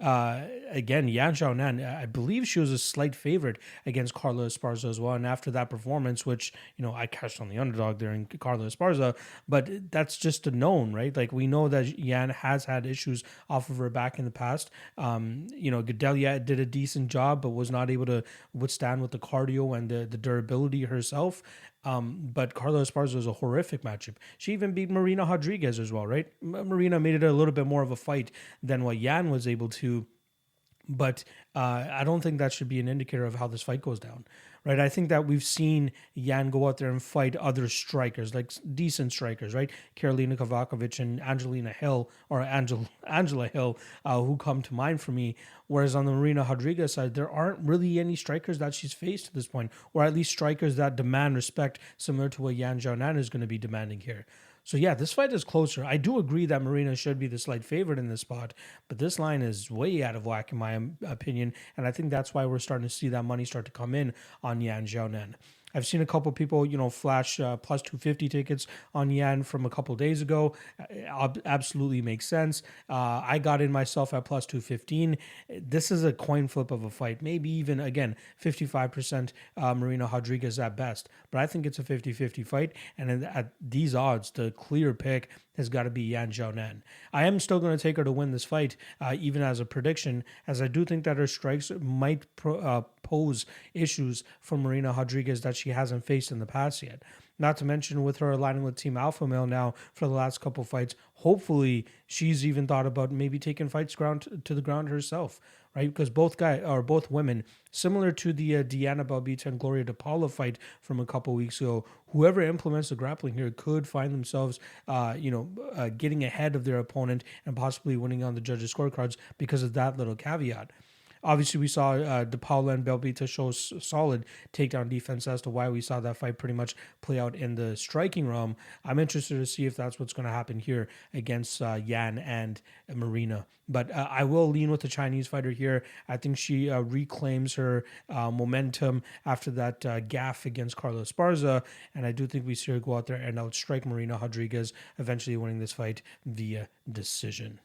Again, Yan Xiaonan, I believe she was a slight favorite against Carla Esparza as well. And after that performance, which, I cashed on the underdog there in Carla Esparza, but that's just a known, right? Like, we know that Yan has had issues off of her back in the past. Gedelia did a decent job, but was not able to withstand with the cardio and the durability herself. But Carla Esparza was a horrific matchup. She even beat Marina Rodriguez as well, right? Marina made it a little bit more of a fight than what Yan was able to. But I don't think that should be an indicator of how this fight goes down, right? I think that we've seen Yan go out there and fight other strikers, like decent strikers, right? Karolina Kovacevic and Angela Hill, who come to mind for me. Whereas on the Marina Rodriguez side, there aren't really any strikers that she's faced to this point, or at least strikers that demand respect, similar to what Yan Xiaonan is going to be demanding here. So yeah, this fight is closer. I do agree that Marina should be the slight favorite in this spot, but this line is way out of whack in my opinion, and I think that's why we're starting to see that money start to come in on Yan Xiaonan. I've seen a couple people, flash plus 250 tickets on Yan from a couple days ago. Absolutely makes sense. I got in myself at plus 215. This is a coin flip of a fight. Maybe even, again, 55% Marina Rodriguez at best. But I think it's a 50-50 fight. And at these odds, the clear pick has got to be Yan Xiaonan. I am still going to take her to win this fight, even as a prediction, as I do think that her strikes might pose issues for Marina Rodriguez that she hasn't faced in the past yet. Not to mention with her aligning with Team Alpha Male now for the last couple fights, hopefully she's even thought about maybe taking fights to the ground herself, right? Because both women, similar to the Diana Belbita and Gloria DePaula fight from a couple weeks ago, whoever implements the grappling here could find themselves, getting ahead of their opponent and possibly winning on the judges' scorecards because of that little caveat. Obviously, we saw DePaula and Belbita show solid takedown defense as to why we saw that fight pretty much play out in the striking realm. I'm interested to see if that's what's going to happen here against Yan and Marina. But I will lean with the Chinese fighter here. I think she reclaims her momentum after that gaffe against Carla Esparza. And I do think we see her go out there and outstrike Marina Rodriguez, eventually winning this fight via decision.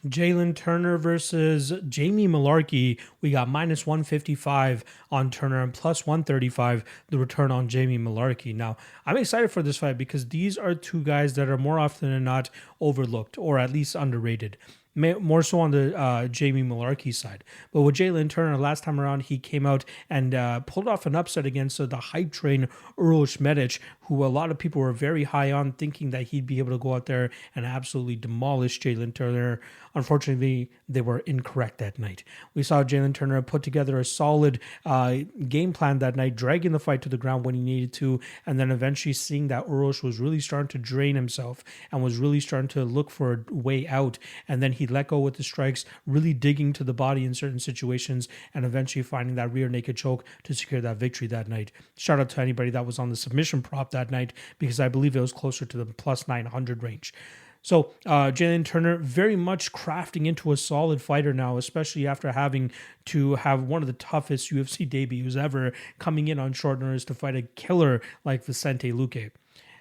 Jalen Turner versus Jamie Mullarkey. We got minus 155 on Turner and plus 135 the return on Jamie Mullarkey. Now, I'm excited for this fight because these are two guys that are more often than not overlooked or at least underrated. More so on the Jamie Mullarkey side. But with Jalen Turner, last time around, he came out and pulled off an upset against the hype train Ulanbekov, who a lot of people were very high on, thinking that he'd be able to go out there and absolutely demolish Jalen Turner. Unfortunately, they were incorrect that night. We saw Jalen Turner put together a solid game plan that night, dragging the fight to the ground when he needed to, and then eventually seeing that Uros was really starting to drain himself and was really starting to look for a way out. And then he let go with the strikes, really digging to the body in certain situations, and eventually finding that rear naked choke to secure that victory that night. Shout out to anybody that was on the submission prop that night, because I believe it was closer to the plus 900 range. So Jalen Turner very much crafting into a solid fighter now, especially after having to have one of the toughest UFC debuts ever, coming in on short notice to fight a killer like Vicente Luque.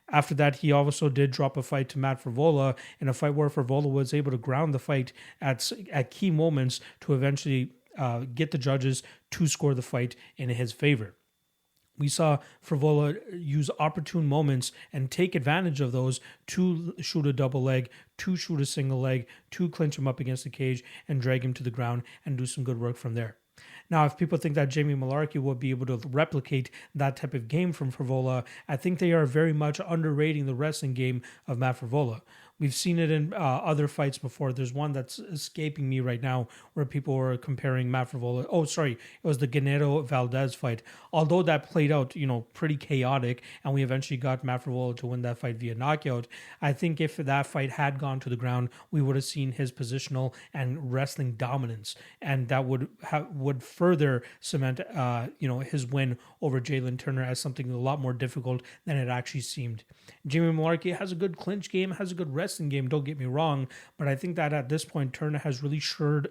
After that, he also did drop a fight to Matt Frevola in a fight where Frevola was able to ground the fight at key moments to eventually get the judges to score the fight in his favor. We saw Frevola use opportune moments and take advantage of those to shoot a double leg, to shoot a single leg, to clinch him up against the cage and drag him to the ground and do some good work from there. Now, if people think that Jamie Mullarkey will be able to replicate that type of game from Frevola, I think they are very much underrating the wrestling game of Matt Frevola. We've seen it in other fights before. There's one that's escaping me right now where people were comparing Matt Frevola. Oh, sorry. It was the Guerrero Valdez fight. Although that played out, pretty chaotic, and we eventually got Matt Frevola to win that fight via knockout. I think if that fight had gone to the ground, we would have seen his positional and wrestling dominance, and that would further cement, his win over Jalen Turner as something a lot more difficult than it actually seemed. Jamie Mullarkey has a good clinch game, has a good wrestling game, don't get me wrong, but I think that at this point, Turner has really shored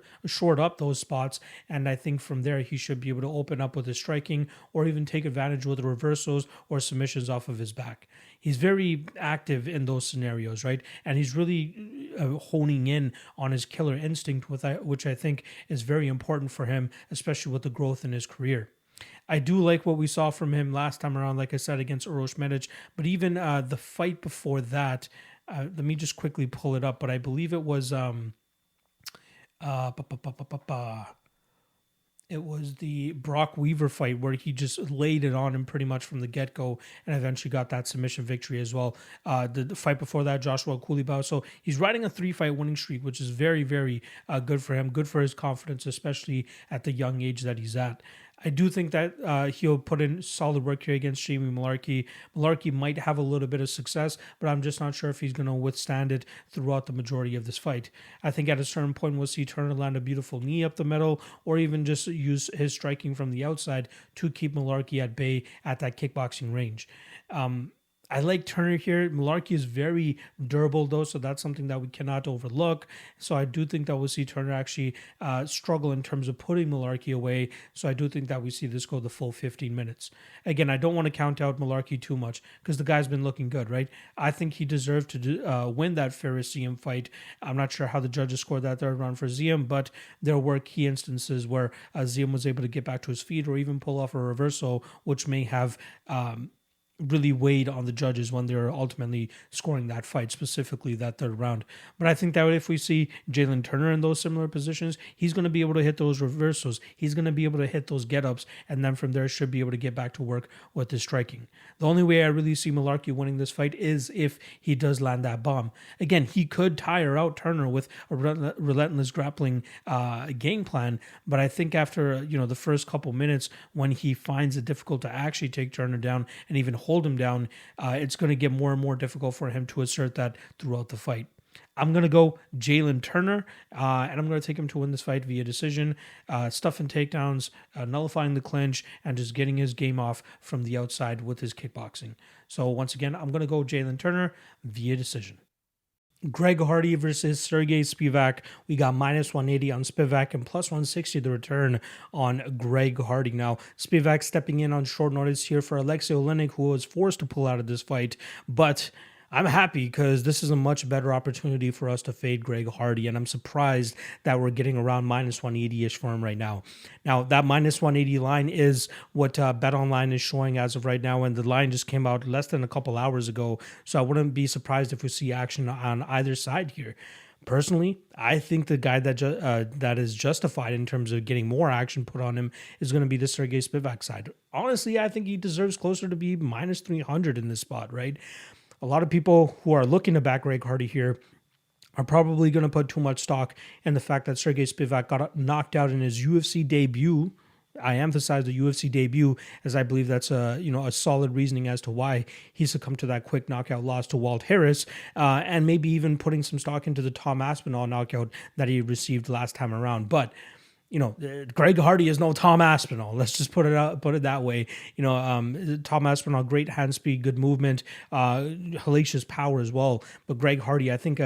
up those spots, and I think from there, he should be able to open up with his striking or even take advantage with the reversals or submissions off of his back. He's very active in those scenarios, right? And he's really honing in on his killer instinct, which I think is very important for him, especially with the growth in his career. I do like what we saw from him last time around, like I said, against Ulanbekov, but even the fight before that, let me just quickly pull it up, but I believe it was it was the Brock Weaver fight where he just laid it on him pretty much from the get-go and eventually got that submission victory as well. The fight before that, Joshua Coolbet. So he's riding a 3-fight winning streak, which is very, very good for him, good for his confidence, especially at the young age that he's at. I do think that he'll put in solid work here against Jamie Mullarkey. Mullarkey might have a little bit of success, but I'm just not sure if he's going to withstand it throughout the majority of this fight. I think at a certain point we'll see Turner land a beautiful knee up the middle or even just use his striking from the outside to keep Mullarkey at bay at that kickboxing range. I like Turner here. Mullarkey is very durable, though, so that's something that we cannot overlook. So I do think that we'll see Turner actually struggle in terms of putting Mullarkey away. So I do think that we see this go the full 15 minutes. Again, I don't want to count out Mullarkey too much because the guy's been looking good, right? I think he deserved to win that Ferris-Ziem fight. I'm not sure how the judges scored that third round for Ziem, but there were key instances where Ziem was able to get back to his feet or even pull off a reversal, which may have really weighed on the judges when they were ultimately scoring that fight, specifically that third round. But I think that if we see Jalen Turner in those similar positions, he's going to be able to hit those reversals. He's going to be able to hit those get-ups, and then from there should be able to get back to work with his striking. The only way I really see Mullarkey winning this fight is if he does land that bomb. Again, he could tire out Turner with a relentless grappling game plan, but I think after the first couple minutes when he finds it difficult to actually take Turner down and even hold him down, it's going to get more and more difficult for him to assert that throughout the fight. I'm going to go Jalen Turner, and I'm going to take him to win this fight via decision, stuffing takedowns, nullifying the clinch, and just getting his game off from the outside with his kickboxing. So once again, I'm going to go Jalen Turner via decision. Greg Hardy versus Sergey Spivak. We got minus 180 on Spivak and plus 160 the return on Greg Hardy. Now, Spivak stepping in on short notice here for Oleksiejczuk, who was forced to pull out of this fight, but I'm happy because this is a much better opportunity for us to fade Greg Hardy, and I'm surprised that we're getting around minus 180-ish for him right now. Now, that minus 180 line is what BetOnline is showing as of right now, and the line just came out less than a couple hours ago, so I wouldn't be surprised if we see action on either side here. Personally, I think the guy that is justified in terms of getting more action put on him is going to be the Sergey Spivak side. Honestly, I think he deserves closer to be minus 300 in this spot, right? A lot of people who are looking to back Greg Hardy here are probably going to put too much stock in the fact that Sergey Spivak got knocked out in his UFC debut. I emphasize the UFC debut, as I believe that's a solid reasoning as to why he succumbed to that quick knockout loss to Walt Harris, and maybe even putting some stock into the Tom Aspinall knockout that he received last time around. But Greg Hardy is no Tom Aspinall. Let's just put it that way. Tom Aspinall, great hand speed, good movement, hellacious power as well. But Greg Hardy, I think,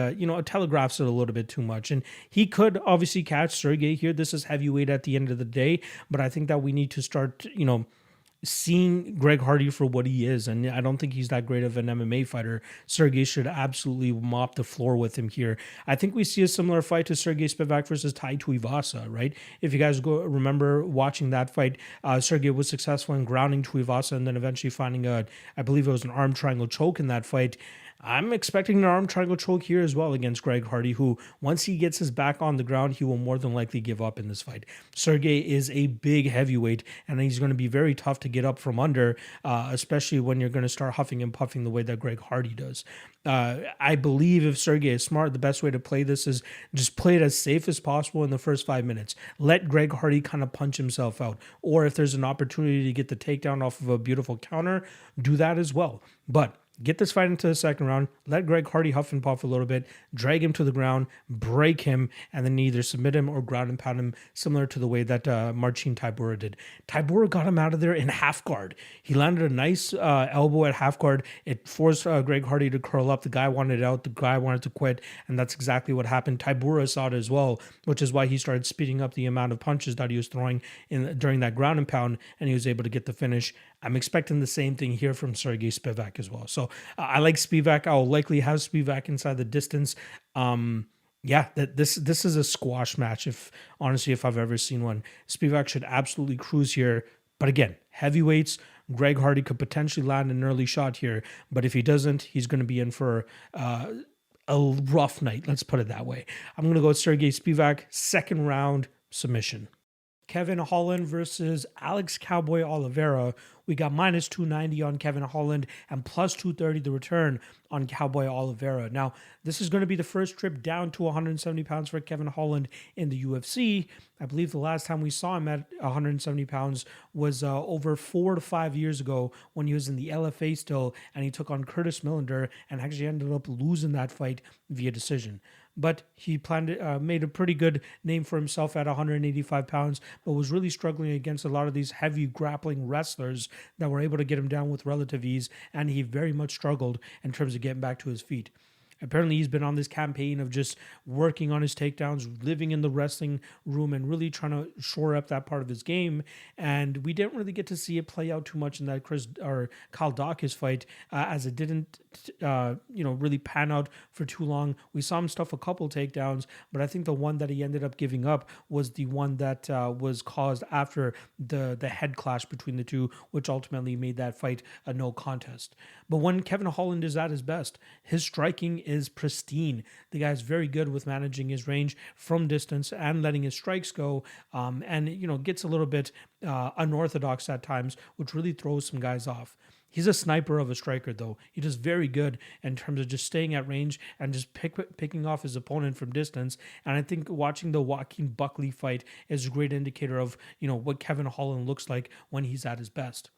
telegraphs it a little bit too much. And he could obviously catch Sergey here. This is heavyweight at the end of the day. But I think that we need to start, seeing Greg Hardy for what he is, and I don't think he's that great of an MMA fighter. Sergey should absolutely mop the floor with him here. I think we see a similar fight to Sergey Spivak versus Tai Tuivasa, right? If you guys remember watching that fight, Sergey was successful in grounding Tuivasa and then eventually finding I believe it was an arm triangle choke in that fight. I'm expecting an arm triangle choke here as well against Greg Hardy, who, once he gets his back on the ground, he will more than likely give up in this fight. Sergey is a big heavyweight, and he's going to be very tough to get up from under, especially when you're going to start huffing and puffing the way that Greg Hardy does. I believe if Sergey is smart, the best way to play this is just play it as safe as possible in the first 5 minutes. Let Greg Hardy kind of punch himself out. Or if there's an opportunity to get the takedown off of a beautiful counter, do that as well. But get this fight into the second round, let Greg Hardy huff and puff a little bit, drag him to the ground, break him, and then either submit him or ground and pound him, similar to the way that Marcin Tybura did. Tybura got him out of there in half guard. He landed a nice elbow at half guard. It forced Greg Hardy to curl up. The guy wanted out. The guy wanted to quit, and that's exactly what happened. Tybura saw it as well, which is why he started speeding up the amount of punches that he was throwing during that ground and pound, and he was able to get the finish. I'm expecting the same thing here from Sergey Spivak as well. So I like Spivak. I'll likely have Spivak inside the distance. This is a squash match. If I've ever seen one, Spivak should absolutely cruise here. But again, heavyweights, Greg Hardy could potentially land an early shot here. But if he doesn't, he's going to be in for a rough night. Let's put it that way. I'm going to go with Sergey Spivak, second round submission. Kevin Holland versus Alex Cowboy Oliveira. We got minus 290 on Kevin Holland and plus 230 the return on Cowboy Oliveira. Now, this is going to be the first trip down to 170 pounds for Kevin Holland in the UFC. I believe the last time we saw him at 170 pounds was over 4 to 5 years ago when he was in the LFA still, and he took on Curtis Millender and actually ended up losing that fight via decision. But he made a pretty good name for himself at 185 pounds, but was really struggling against a lot of these heavy grappling wrestlers that were able to get him down with relative ease, and he very much struggled in terms of getting back to his feet. Apparently, he's been on this campaign of just working on his takedowns, living in the wrestling room, and really trying to shore up that part of his game. And we didn't really get to see it play out too much in that Kyle Dawkins fight, as it didn't, really pan out for too long. We saw him stuff a couple takedowns, but I think the one that he ended up giving up was the one that was caused after the head clash between the two, which ultimately made that fight a no contest. But when Kevin Holland is at his best, his striking is pristine. The guy's very good with managing his range from distance and letting his strikes go, and gets a little bit unorthodox at times, which really throws some guys off. He's a sniper of a striker, though. He does very good in terms of just staying at range and just picking off his opponent from distance. And I think watching the Joaquin Buckley fight is a great indicator of what Kevin Holland looks like when he's at his best.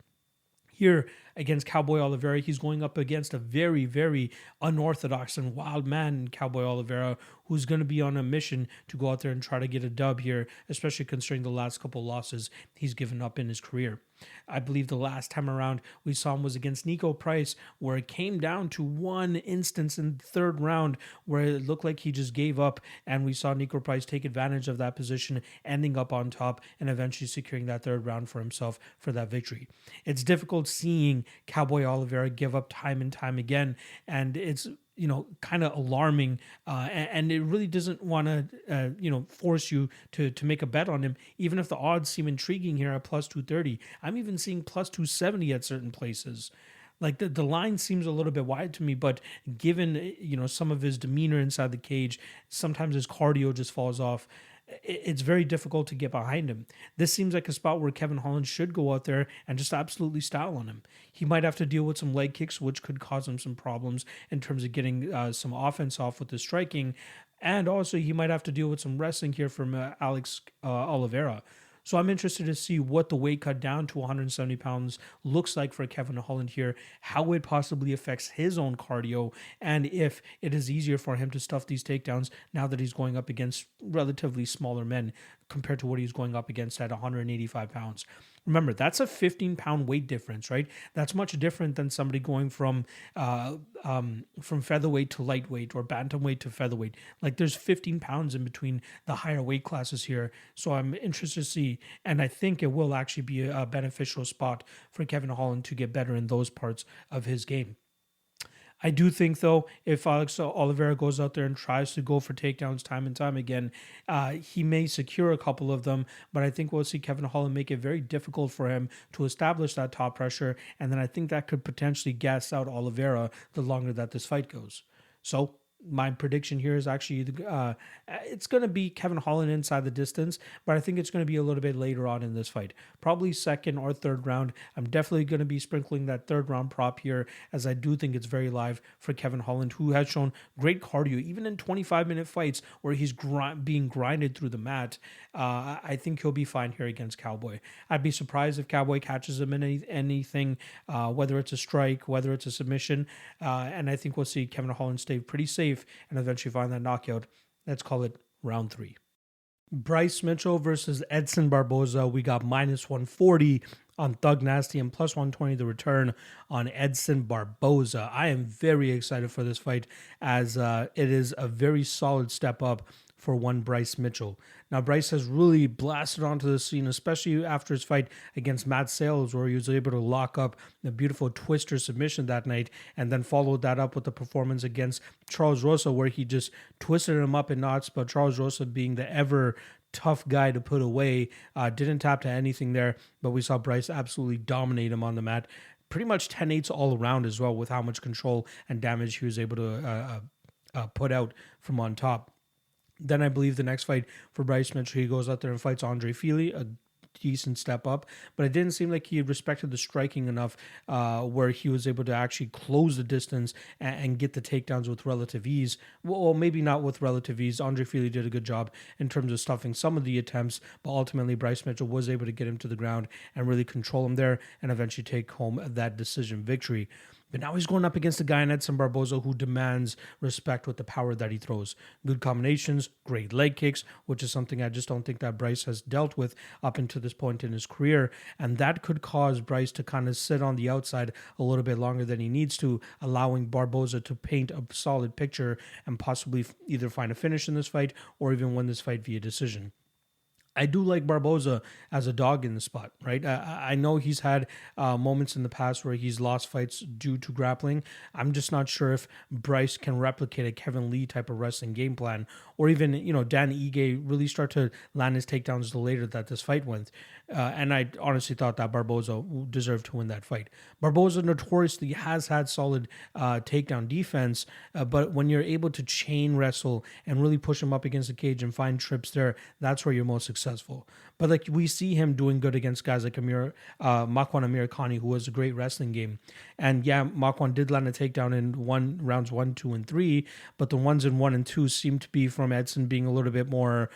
Here against Cowboy Oliveira, he's going up against a very, very unorthodox and wild man, Cowboy Oliveira, who's going to be on a mission to go out there and try to get a dub here, especially considering the last couple losses he's given up in his career. I believe the last time around we saw him was against Nico Price, where it came down to one instance in the third round where it looked like he just gave up, and we saw Nico Price take advantage of that position, ending up on top and eventually securing that third round for himself for that victory. It's difficult seeing Cowboy Oliveira give up time and time again, and it's kind of alarming, and it really doesn't want to, force you to make a bet on him, even if the odds seem intriguing here at plus 230. I'm even seeing plus 270 at certain places. Like the line seems a little bit wide to me, but given, some of his demeanor inside the cage, sometimes his cardio just falls off. It's very difficult to get behind him. This seems like a spot where Kevin Holland should go out there and just absolutely style on him. He might have to deal with some leg kicks, which could cause him some problems in terms of getting some offense off with the striking. And also he might have to deal with some wrestling here from Oliveira. So I'm interested to see what the weight cut down to 170 pounds looks like for Kevin Holland here, how it possibly affects his own cardio, and if it is easier for him to stuff these takedowns now that he's going up against relatively smaller men compared to what he's going up against at 185 pounds. Remember, that's a 15-pound weight difference, right? That's much different than somebody going from featherweight to lightweight or bantamweight to featherweight. Like there's 15 pounds in between the higher weight classes here. So I'm interested to see, and I think it will actually be a beneficial spot for Kevin Holland to get better in those parts of his game. I do think, though, if Alex Oliveira goes out there and tries to go for takedowns time and time again, he may secure a couple of them, but I think we'll see Kevin Holland make it very difficult for him to establish that top pressure, and then I think that could potentially gas out Oliveira the longer that this fight goes. So my prediction here is actually it's going to be Kevin Holland inside the distance, but I think it's going to be a little bit later on in this fight. Probably second or third round. I'm definitely going to be sprinkling that third round prop here, as I do think it's very live for Kevin Holland, who has shown great cardio, even in 25-minute fights where he's being grinded through the mat. I think he'll be fine here against Cowboy. I'd be surprised if Cowboy catches him in anything, whether it's a strike, whether it's a submission, and I think we'll see Kevin Holland stay pretty safe and eventually find that knockout. Let's call it round 3. Bryce Mitchell versus Edson Barboza. We got minus 140 on Thug Nasty and plus 120 the return on Edson Barboza. I am very excited for this fight, as it is a very solid step up for one Bryce Mitchell. Now, Bryce has really blasted onto the scene, especially after his fight against Matt Sales, where he was able to lock up a beautiful twister submission that night, and then followed that up with the performance against Charles Rosa, where he just twisted him up in knots, but Charles Rosa, being the ever tough guy to put away, didn't tap to anything there, but we saw Bryce absolutely dominate him on the mat. Pretty much 10-8s all around as well, with how much control and damage he was able to put out from on top. Then I believe the next fight for Bryce Mitchell, he goes out there and fights Andre Fili, a decent step up, but it didn't seem like he respected the striking enough, where he was able to actually close the distance and get the takedowns with relative ease. Well, maybe not with relative ease. Andre Fili did a good job in terms of stuffing some of the attempts, but ultimately Bryce Mitchell was able to get him to the ground and really control him there and eventually take home that decision victory. But now he's going up against a guy in Edson Barboza who demands respect with the power that he throws. Good combinations, great leg kicks, which is something I just don't think that Bryce has dealt with up until this point in his career. And that could cause Bryce to kind of sit on the outside a little bit longer than he needs to, allowing Barboza to paint a solid picture and possibly either find a finish in this fight or even win this fight via decision. I do like Barboza as a dog in the spot, right? I know he's had moments in the past where he's lost fights due to grappling. I'm just not sure if Bryce can replicate a Kevin Lee type of wrestling game plan, or even, Dan Ige really start to land his takedowns the later that this fight went. And I honestly thought that Barboza deserved to win that fight. Barboza notoriously has had solid takedown defense, but when you're able to chain wrestle and really push him up against the cage and find trips there, that's where you're most successful. But like we see him doing good against guys like Makwan Amirkhani, who has a great wrestling game. And yeah, Makwan did land a takedown in rounds 1, 2, and 3, but the ones in 1 and 2 seem to be from Edson being a little bit more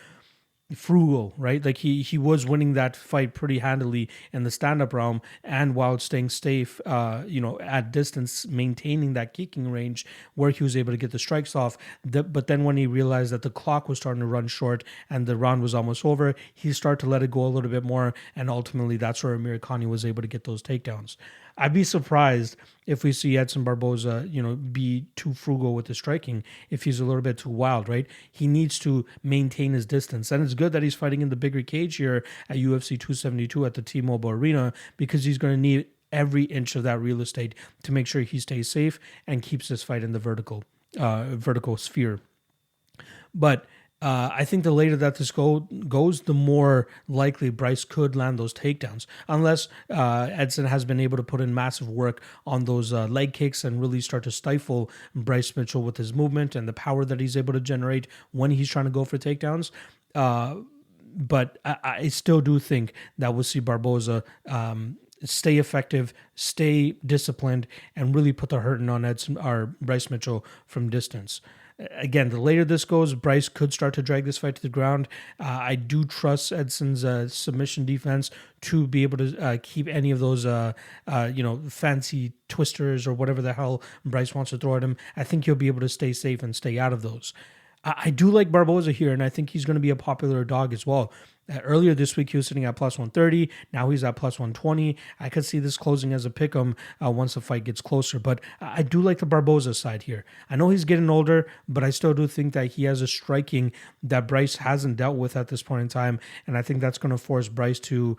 frugal, right? Like he was winning that fight pretty handily in the stand-up realm, and while staying safe, at distance, maintaining that kicking range where he was able to get the strikes off. But then when he realized that the clock was starting to run short and the round was almost over, he started to let it go a little bit more, and ultimately that's where Amirkhani was able to get those takedowns. I'd be surprised if we see Edson Barboza, be too frugal with the striking, if he's a little bit too wild, right? He needs to maintain his distance. And it's good that he's fighting in the bigger cage here at UFC 272 at the T-Mobile Arena, because he's going to need every inch of that real estate to make sure he stays safe and keeps this fight in the vertical sphere. But I think the later that this goes, the more likely Bryce could land those takedowns, unless Edson has been able to put in massive work on those leg kicks and really start to stifle Bryce Mitchell with his movement and the power that he's able to generate when he's trying to go for takedowns. But I still do think that we'll see Barboza stay effective, stay disciplined, and really put the hurting on Bryce Mitchell from distance. Again, the later this goes, Bryce could start to drag this fight to the ground. I do trust Edson's submission defense to be able to keep any of those, fancy twisters or whatever the hell Bryce wants to throw at him. I think he'll be able to stay safe and stay out of those. I do like Barboza here, and I think he's going to be a popular dog as well. Earlier this week, he was sitting at plus 130. Now he's at plus 120. I could see this closing as a pick'em once the fight gets closer. But I do like the Barboza side here. I know he's getting older, but I still do think that he has a striking that Bryce hasn't dealt with at this point in time. And I think that's going to force Bryce to...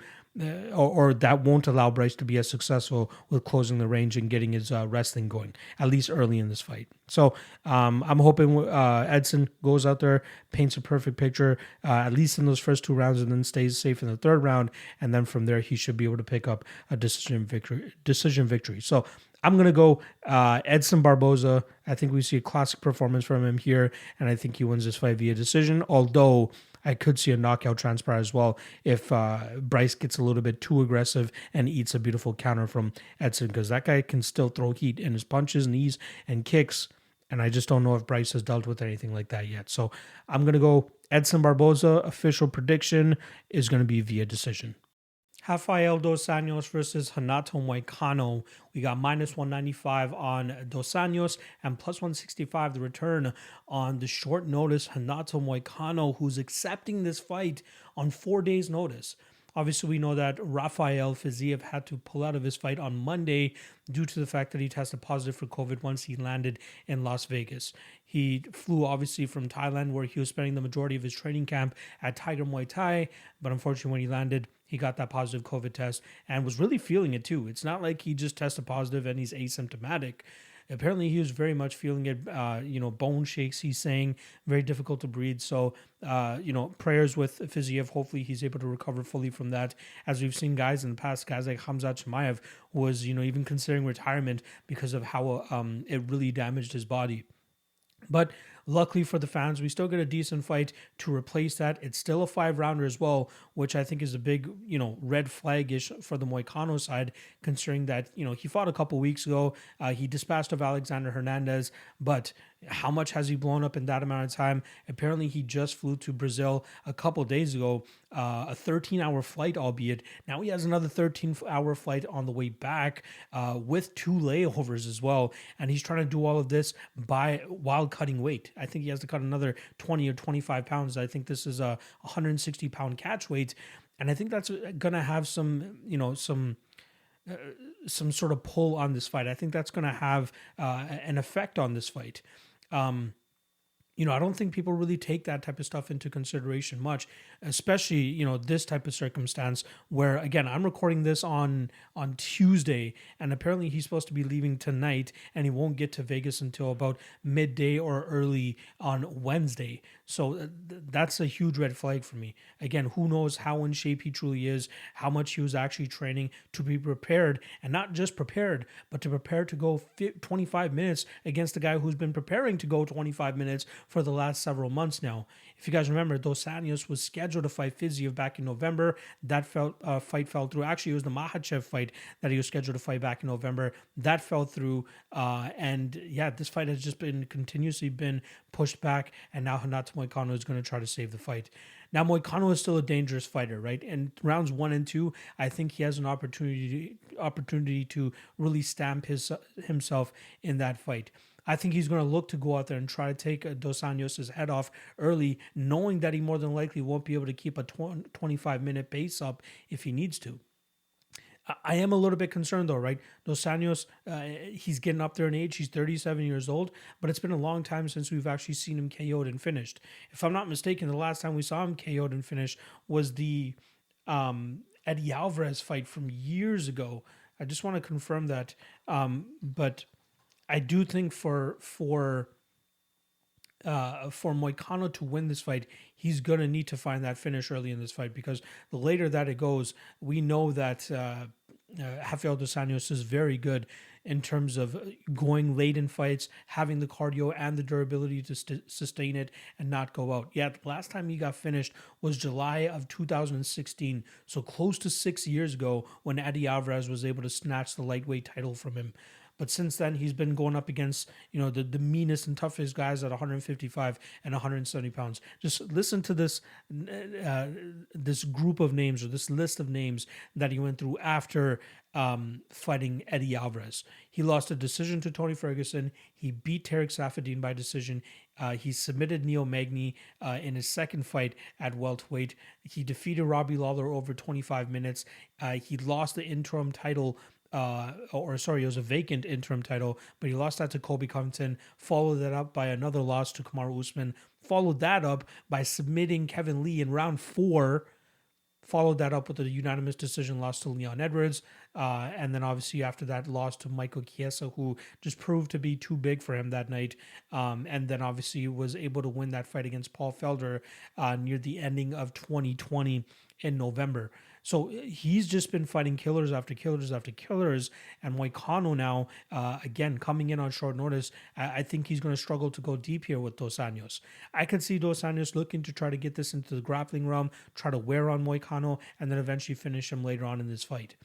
or that won't allow Bryce to be as successful with closing the range and getting his wrestling going, at least early in this fight. So I'm hoping Edson goes out there, paints a perfect picture, at least in those first two rounds, and then stays safe in the third round. And then from there, he should be able to pick up a decision victory. So I'm going to go Edson Barboza. I think we see a classic performance from him here, and I think he wins this fight via decision, although I could see a knockout transpire as well if Bryce gets a little bit too aggressive and eats a beautiful counter from Edson, because that guy can still throw heat in his punches, knees, and kicks, and I just don't know if Bryce has dealt with anything like that yet. So I'm going to go Edson Barboza. Official prediction is going to be via decision. Rafael Dos Anjos versus Renato Moicano. We got minus 195 on Dos Anjos and plus 165 the return on the short notice Renato Moicano, who's accepting this fight on 4 days' notice. Obviously, we know that Rafael Fiziev had to pull out of his fight on Monday due to the fact that he tested positive for COVID once he landed in Las Vegas. He flew, obviously, from Thailand, where he was spending the majority of his training camp at Tiger Muay Thai. But unfortunately, when he landed, he got that positive COVID test and was really feeling it, too. It's not like he just tested positive and he's asymptomatic. Apparently, he was very much feeling it, bone shakes, he's saying, very difficult to breathe. So, prayers with Fiziev. Hopefully, he's able to recover fully from that. As we've seen guys in the past, guys like Khamzat Chimaev was, even considering retirement because of how it really damaged his body. But luckily for the fans, we still get a decent fight to replace that. It's still a 5-rounder as well, which I think is a big, red flag-ish for the Moicano side, considering that, he fought a couple weeks ago. He dispatched of Alexander Hernandez, but how much has he blown up in that amount of time? Apparently, he just flew to Brazil a couple days ago, a 13-hour flight, albeit. Now he has another 13-hour flight on the way back with 2 layovers as well. And he's trying to do all of this while cutting weight. I think he has to cut another 20 or 25 pounds. I think this is a 160-pound catch weight. And I think that's going to have some sort of pull on this fight. I think that's going to have an effect on this fight. I don't think people really take that type of stuff into consideration much, especially, this type of circumstance where, again, I'm recording this on Tuesday, and apparently he's supposed to be leaving tonight, and he won't get to Vegas until about midday or early on Wednesday. So that's a huge red flag for me. Again, who knows how in shape he truly is, how much he was actually training to be prepared, and not just prepared, but to prepare to go 25 minutes against the guy who's been preparing to go 25 minutes for the last several months now. If you guys remember, Dos Anjos was scheduled to fight Fiziev back in November. That fight fell through. Actually, it was the Makhachev fight that he was scheduled to fight back in November. That fell through. And yeah, this fight has just been continuously been pushed back. And now Renato Moicano is going to try to save the fight. Now, Moicano is still a dangerous fighter, right? And rounds 1 and 2, I think he has an opportunity to really stamp himself in that fight. I think he's going to look to go out there and try to take Dos Anjos' head off early, knowing that he more than likely won't be able to keep a 25-minute pace up if he needs to. I am a little bit concerned though, right? Dos Anjos, he's getting up there in age. He's 37 years old, but it's been a long time since we've actually seen him KO'd and finished. If I'm not mistaken, the last time we saw him KO'd and finished was the Eddie Alvarez fight from years ago. I just want to confirm that. But I do think for Moicano to win this fight, he's going to need to find that finish early in this fight, because the later that it goes, we know that Rafael Dos Anjos is very good in terms of going late in fights, having the cardio and the durability to sustain it and not go out. Yeah, the last time he got finished was July of 2016, so close to 6 years ago, when Eddie Alvarez was able to snatch the lightweight title from him. But since then, he's been going up against, the meanest and toughest guys at 155 and 170 pounds. Just listen to this this group of names, or this list of names that he went through after fighting Eddie Alvarez. He lost a decision to Tony Ferguson. He beat Tarek Saffiedine by decision. He submitted Neil Magny in his second fight at welterweight. He defeated Robbie Lawler over 25 minutes. He lost the interim title. It was a vacant interim title, but he lost that to Colby Covington, followed that up by another loss to Kamaru Usman, followed that up by submitting Kevin Lee in round 4, followed that up with a unanimous decision loss to Leon Edwards, and then obviously after that loss to Michael Chiesa, who just proved to be too big for him that night, and then obviously was able to win that fight against Paul Felder near the ending of 2020 in November. So he's just been fighting killers after killers after killers, and Moicano now, again, coming in on short notice, I think he's going to struggle to go deep here with Dos Anjos. I could see Dos Anjos looking to try to get this into the grappling realm, try to wear on Moicano, and then eventually finish him later on in this fight.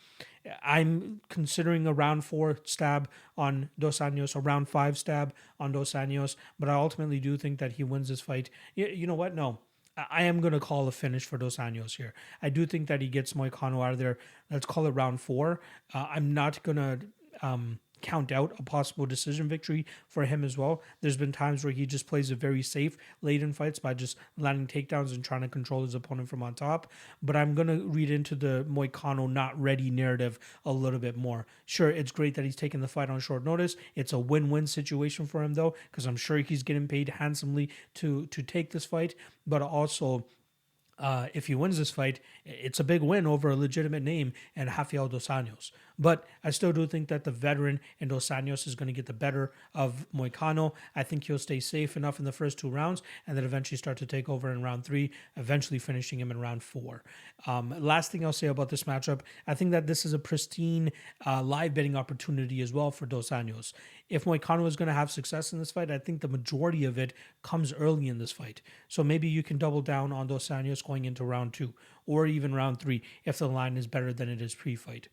I'm considering a round 4 stab on Dos Anjos, a round 5 stab on Dos Anjos, but I ultimately do think that he wins this fight. You know what? No. I am going to call a finish for Dos Anjos here. I do think that he gets Moicano out of there. Let's call it round 4. I'm not going to count out a possible decision victory for him as well. There's been times where he just plays it very safe late in fights by just landing takedowns and trying to control his opponent from on top. But I'm going to read into the Moicano not ready narrative a little bit more. Sure, it's great that he's taking the fight on short notice. It's a win-win situation for him though, because I'm sure he's getting paid handsomely to take this fight. But also, if he wins this fight, it's a big win over a legitimate name and Rafael Dos Anjos. But I still do think that the veteran in Dos Anjos is going to get the better of Moicano. I think he'll stay safe enough in the first 2 rounds and then eventually start to take over in round 3, eventually finishing him in round 4. Last thing I'll say about this matchup, I think that this is a pristine live betting opportunity as well for Dos Anjos. If Moicano is going to have success in this fight, I think the majority of it comes early in this fight. So maybe you can double down on Dos Anjos going into round 2 or even round 3 if the line is better than it is pre-fight.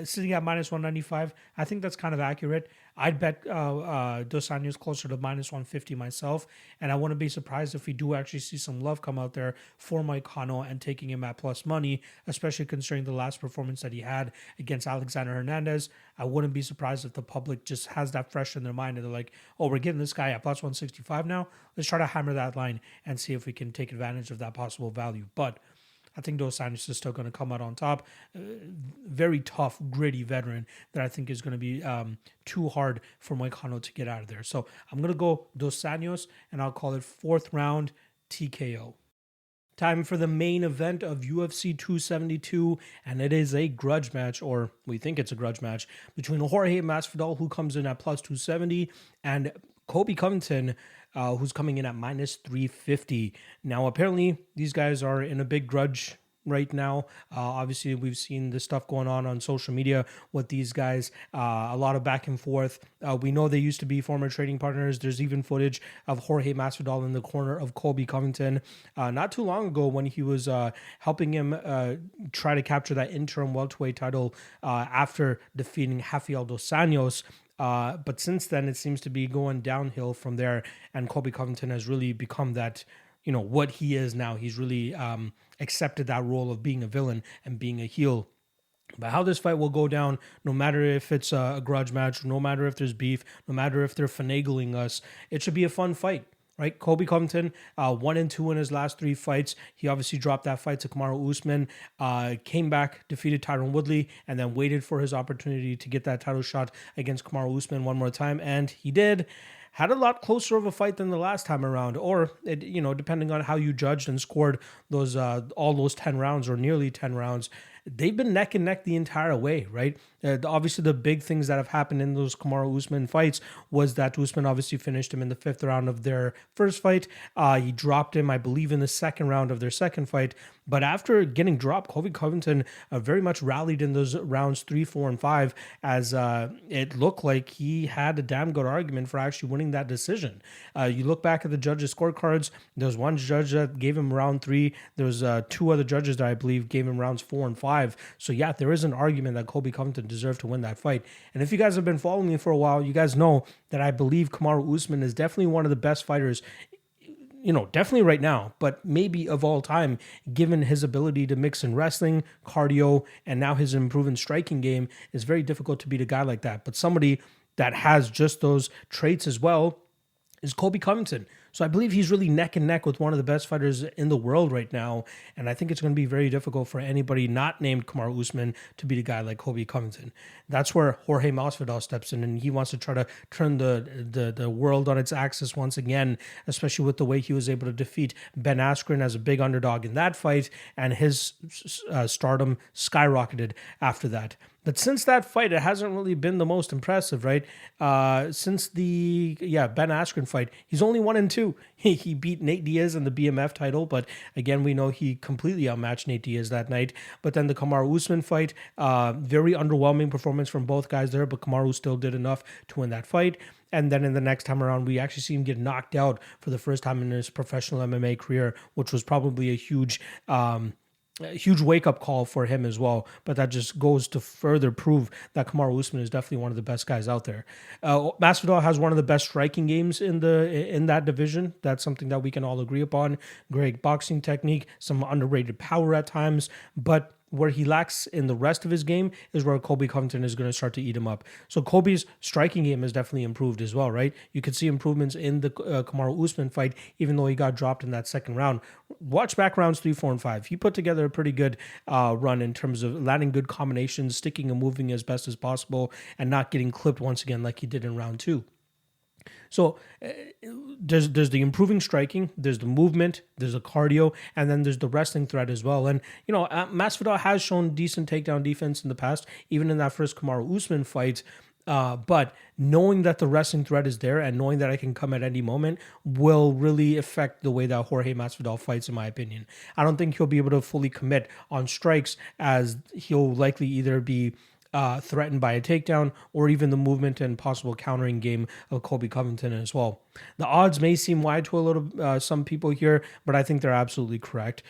Sitting at minus 195, I think that's kind of accurate. I'd bet Dos Anjos closer to minus 150 myself, and I wouldn't be surprised if we do actually see some love come out there for Moicano and taking him at plus money, especially considering the last performance that he had against Alexander Hernandez. I wouldn't be surprised if the public just has that fresh in their mind and they're like, oh, we're getting this guy at plus 165 now. Let's try to hammer that line and see if we can take advantage of that possible value. But I think Dos Anjos is still going to come out on top. Very tough, gritty veteran that I think is going to be too hard for Moicano to get out of there. So I'm going to go Dos Anjos, and I'll call it 4th round TKO. Time for the main event of UFC 272, and it is a grudge match, or we think it's a grudge match, between Jorge Masvidal, who comes in at plus 270, and Colby Covington, who's coming in at minus 350. Now, apparently, these guys are in a big grudge right now. Obviously, we've seen this stuff going on social media with these guys, a lot of back and forth. We know they used to be former trading partners. There's even footage of Jorge Masvidal in the corner of Colby Covington not too long ago when he was helping him try to capture that interim welterweight title after defeating Rafael dos Anjos. But since then, it seems to be going downhill from there, and Colby Covington has really become that, what he is now. He's really accepted that role of being a villain and being a heel. But how this fight will go down, no matter if it's a grudge match, no matter if there's beef, no matter if they're finagling us, it should be a fun fight. Right, Colby Covington, 1-2 in his last 3 fights. He obviously dropped that fight to Kamaru Usman, came back, defeated Tyron Woodley, and then waited for his opportunity to get that title shot against Kamaru Usman one more time, and he did. Had a lot closer of a fight than the last time around, or depending on how you judged and scored those all those 10 rounds or nearly 10 rounds. They've been neck and neck the entire way, right? Obviously, the big things that have happened in those Kamaru Usman fights was that Usman obviously finished him in the 5th round of their first fight. He dropped him, I believe, in the 2nd round of their second fight. But after getting dropped, Colby Covington very much rallied in those rounds 3, 4, and 5, as it looked like he had a damn good argument for actually winning that decision. You look back at the judges' scorecards, there was one judge that gave him round 3. There was 2 other judges that I believe gave him rounds 4 and 5. So yeah, there is an argument that Colby Covington deserved to win that fight. And if you guys have been following me for a while, you guys know that I believe Kamaru Usman is definitely one of the best fighters, definitely right now, but maybe of all time, given his ability to mix in wrestling, cardio, and now his improving striking game. It's very difficult to beat a guy like that. But somebody that has just those traits as well is Colby Covington. So I believe he's really neck and neck with one of the best fighters in the world right now. And I think it's going to be very difficult for anybody not named Kamaru Usman to beat a guy like Colby Covington. That's where Jorge Masvidal steps in, and he wants to try to turn the world on its axis once again, especially with the way he was able to defeat Ben Askren as a big underdog in that fight, and his stardom skyrocketed after that. But since that fight, it hasn't really been the most impressive, right? Since the Ben Askren fight, he's only 1-2. He beat Nate Diaz in the BMF title, but again, we know he completely outmatched Nate Diaz that night. But then the Kamaru Usman fight, very underwhelming performance from both guys there, but Kamaru still did enough to win that fight. And then in the next time around, we actually see him get knocked out for the first time in his professional MMA career, which was probably a huge wake-up call for him as well. But that just goes to further prove that Kamaru Usman is definitely one of the best guys out there. Masvidal has one of the best striking games in that division. That's something that we can all agree upon. Great boxing technique, some underrated power at times, but where he lacks in the rest of his game is where Colby Covington is going to start to eat him up. So Colby's striking game has definitely improved as well, right? You could see improvements in the Kamaru Usman fight, even though he got dropped in that 2nd round. Watch back rounds 3, 4, and 5. He put together a pretty good run in terms of landing good combinations, sticking and moving as best as possible, and not getting clipped once again like he did in round 2. So there's the improving striking, there's the movement, there's the cardio, and then there's the wrestling threat as well. And, Masvidal has shown decent takedown defense in the past, even in that first Kamaru Usman fight. But knowing that the wrestling threat is there and knowing that I can come at any moment will really affect the way that Jorge Masvidal fights, in my opinion. I don't think he'll be able to fully commit on strikes, as he'll likely either be threatened by a takedown or even the movement and possible countering game of Colby Covington as well. The odds may seem wide to some people here, but I think they're absolutely correct.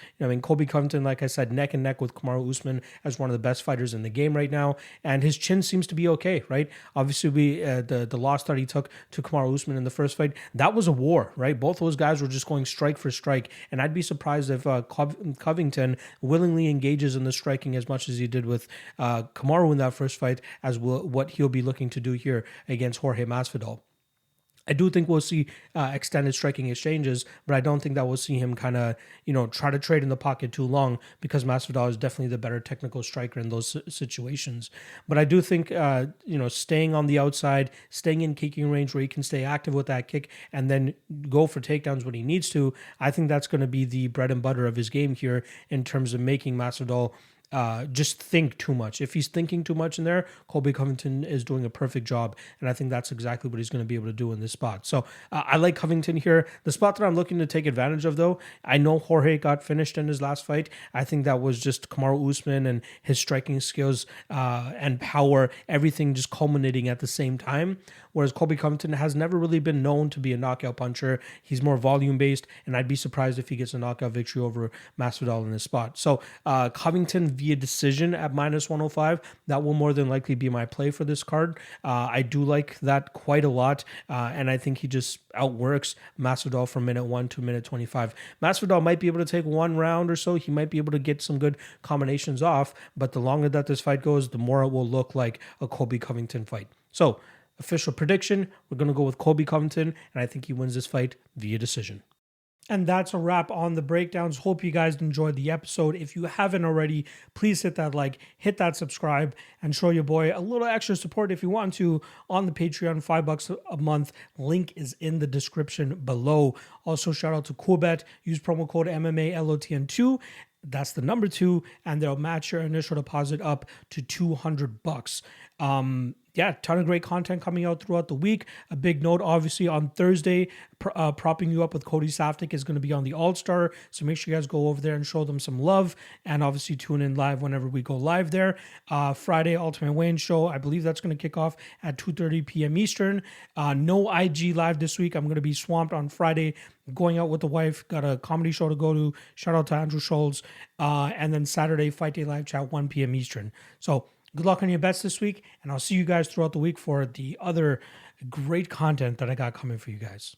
Colby Covington, like I said, neck and neck with Kamaru Usman as one of the best fighters in the game right now, and his chin seems to be okay, right? Obviously, the loss that he took to Kamaru Usman in the first fight, that was a war, right? Both those guys were just going strike for strike, and I'd be surprised if Covington willingly engages in the striking as much as he did with Kamaru in that first fight, as what he'll be looking to do here against Jorge Masvidal. I do think we'll see extended striking exchanges, but I don't think that we'll see him kind of, try to trade in the pocket too long, because Masvidal is definitely the better technical striker in those situations. But I do think, staying on the outside, staying in kicking range where he can stay active with that kick and then go for takedowns when he needs to, I think that's going to be the bread and butter of his game here in terms of making Masvidal just think too much. If he's thinking too much in there, Colby Covington is doing a perfect job, and I think that's exactly what he's going to be able to do in this spot. So I like Covington here. The spot that I'm looking to take advantage of, though, I know Jorge got finished in his last fight. I think that was just Kamaru Usman and his striking skills and power, everything just culminating at the same time. Whereas Colby Covington has never really been known to be a knockout puncher. He's more volume-based, and I'd be surprised if he gets a knockout victory over Masvidal in this spot. So Covington via decision at -105, that will more than likely be my play for this card. I do like that quite a lot, and I think he just outworks Masvidal from minute 1 to minute 25. Masvidal might be able to take one round or so. He might be able to get some good combinations off, but the longer that this fight goes, the more it will look like a Colby Covington fight. So, official prediction, we're going to go with Colby Covington, and I think he wins this fight via decision. And that's a wrap on the breakdowns. Hope you guys enjoyed the episode. If you haven't already, please hit that like, hit that subscribe, and show your boy a little extra support if you want to on the Patreon, $5 a month. Link is in the description below. Also, shout out to Coolbet. Use promo code MMALOTN2. That's the number 2, and they'll match your initial deposit up to $200. Yeah, ton of great content coming out throughout the week. A big note, obviously, on Thursday, propping you up with Cody Saftik is going to be on the All-Star. So make sure you guys go over there and show them some love. And obviously tune in live whenever we go live there. Friday, Ultimate Wayne Show. I believe that's going to kick off at 2:30 p.m. Eastern. No IG live this week. I'm going to be swamped on Friday, going out with the wife. Got a comedy show to go to. Shout out to Andrew Schultz. And then Saturday, Fight Day Live Chat, 1 p.m. Eastern. So good luck on your bets this week, and I'll see you guys throughout the week for the other great content that I got coming for you guys.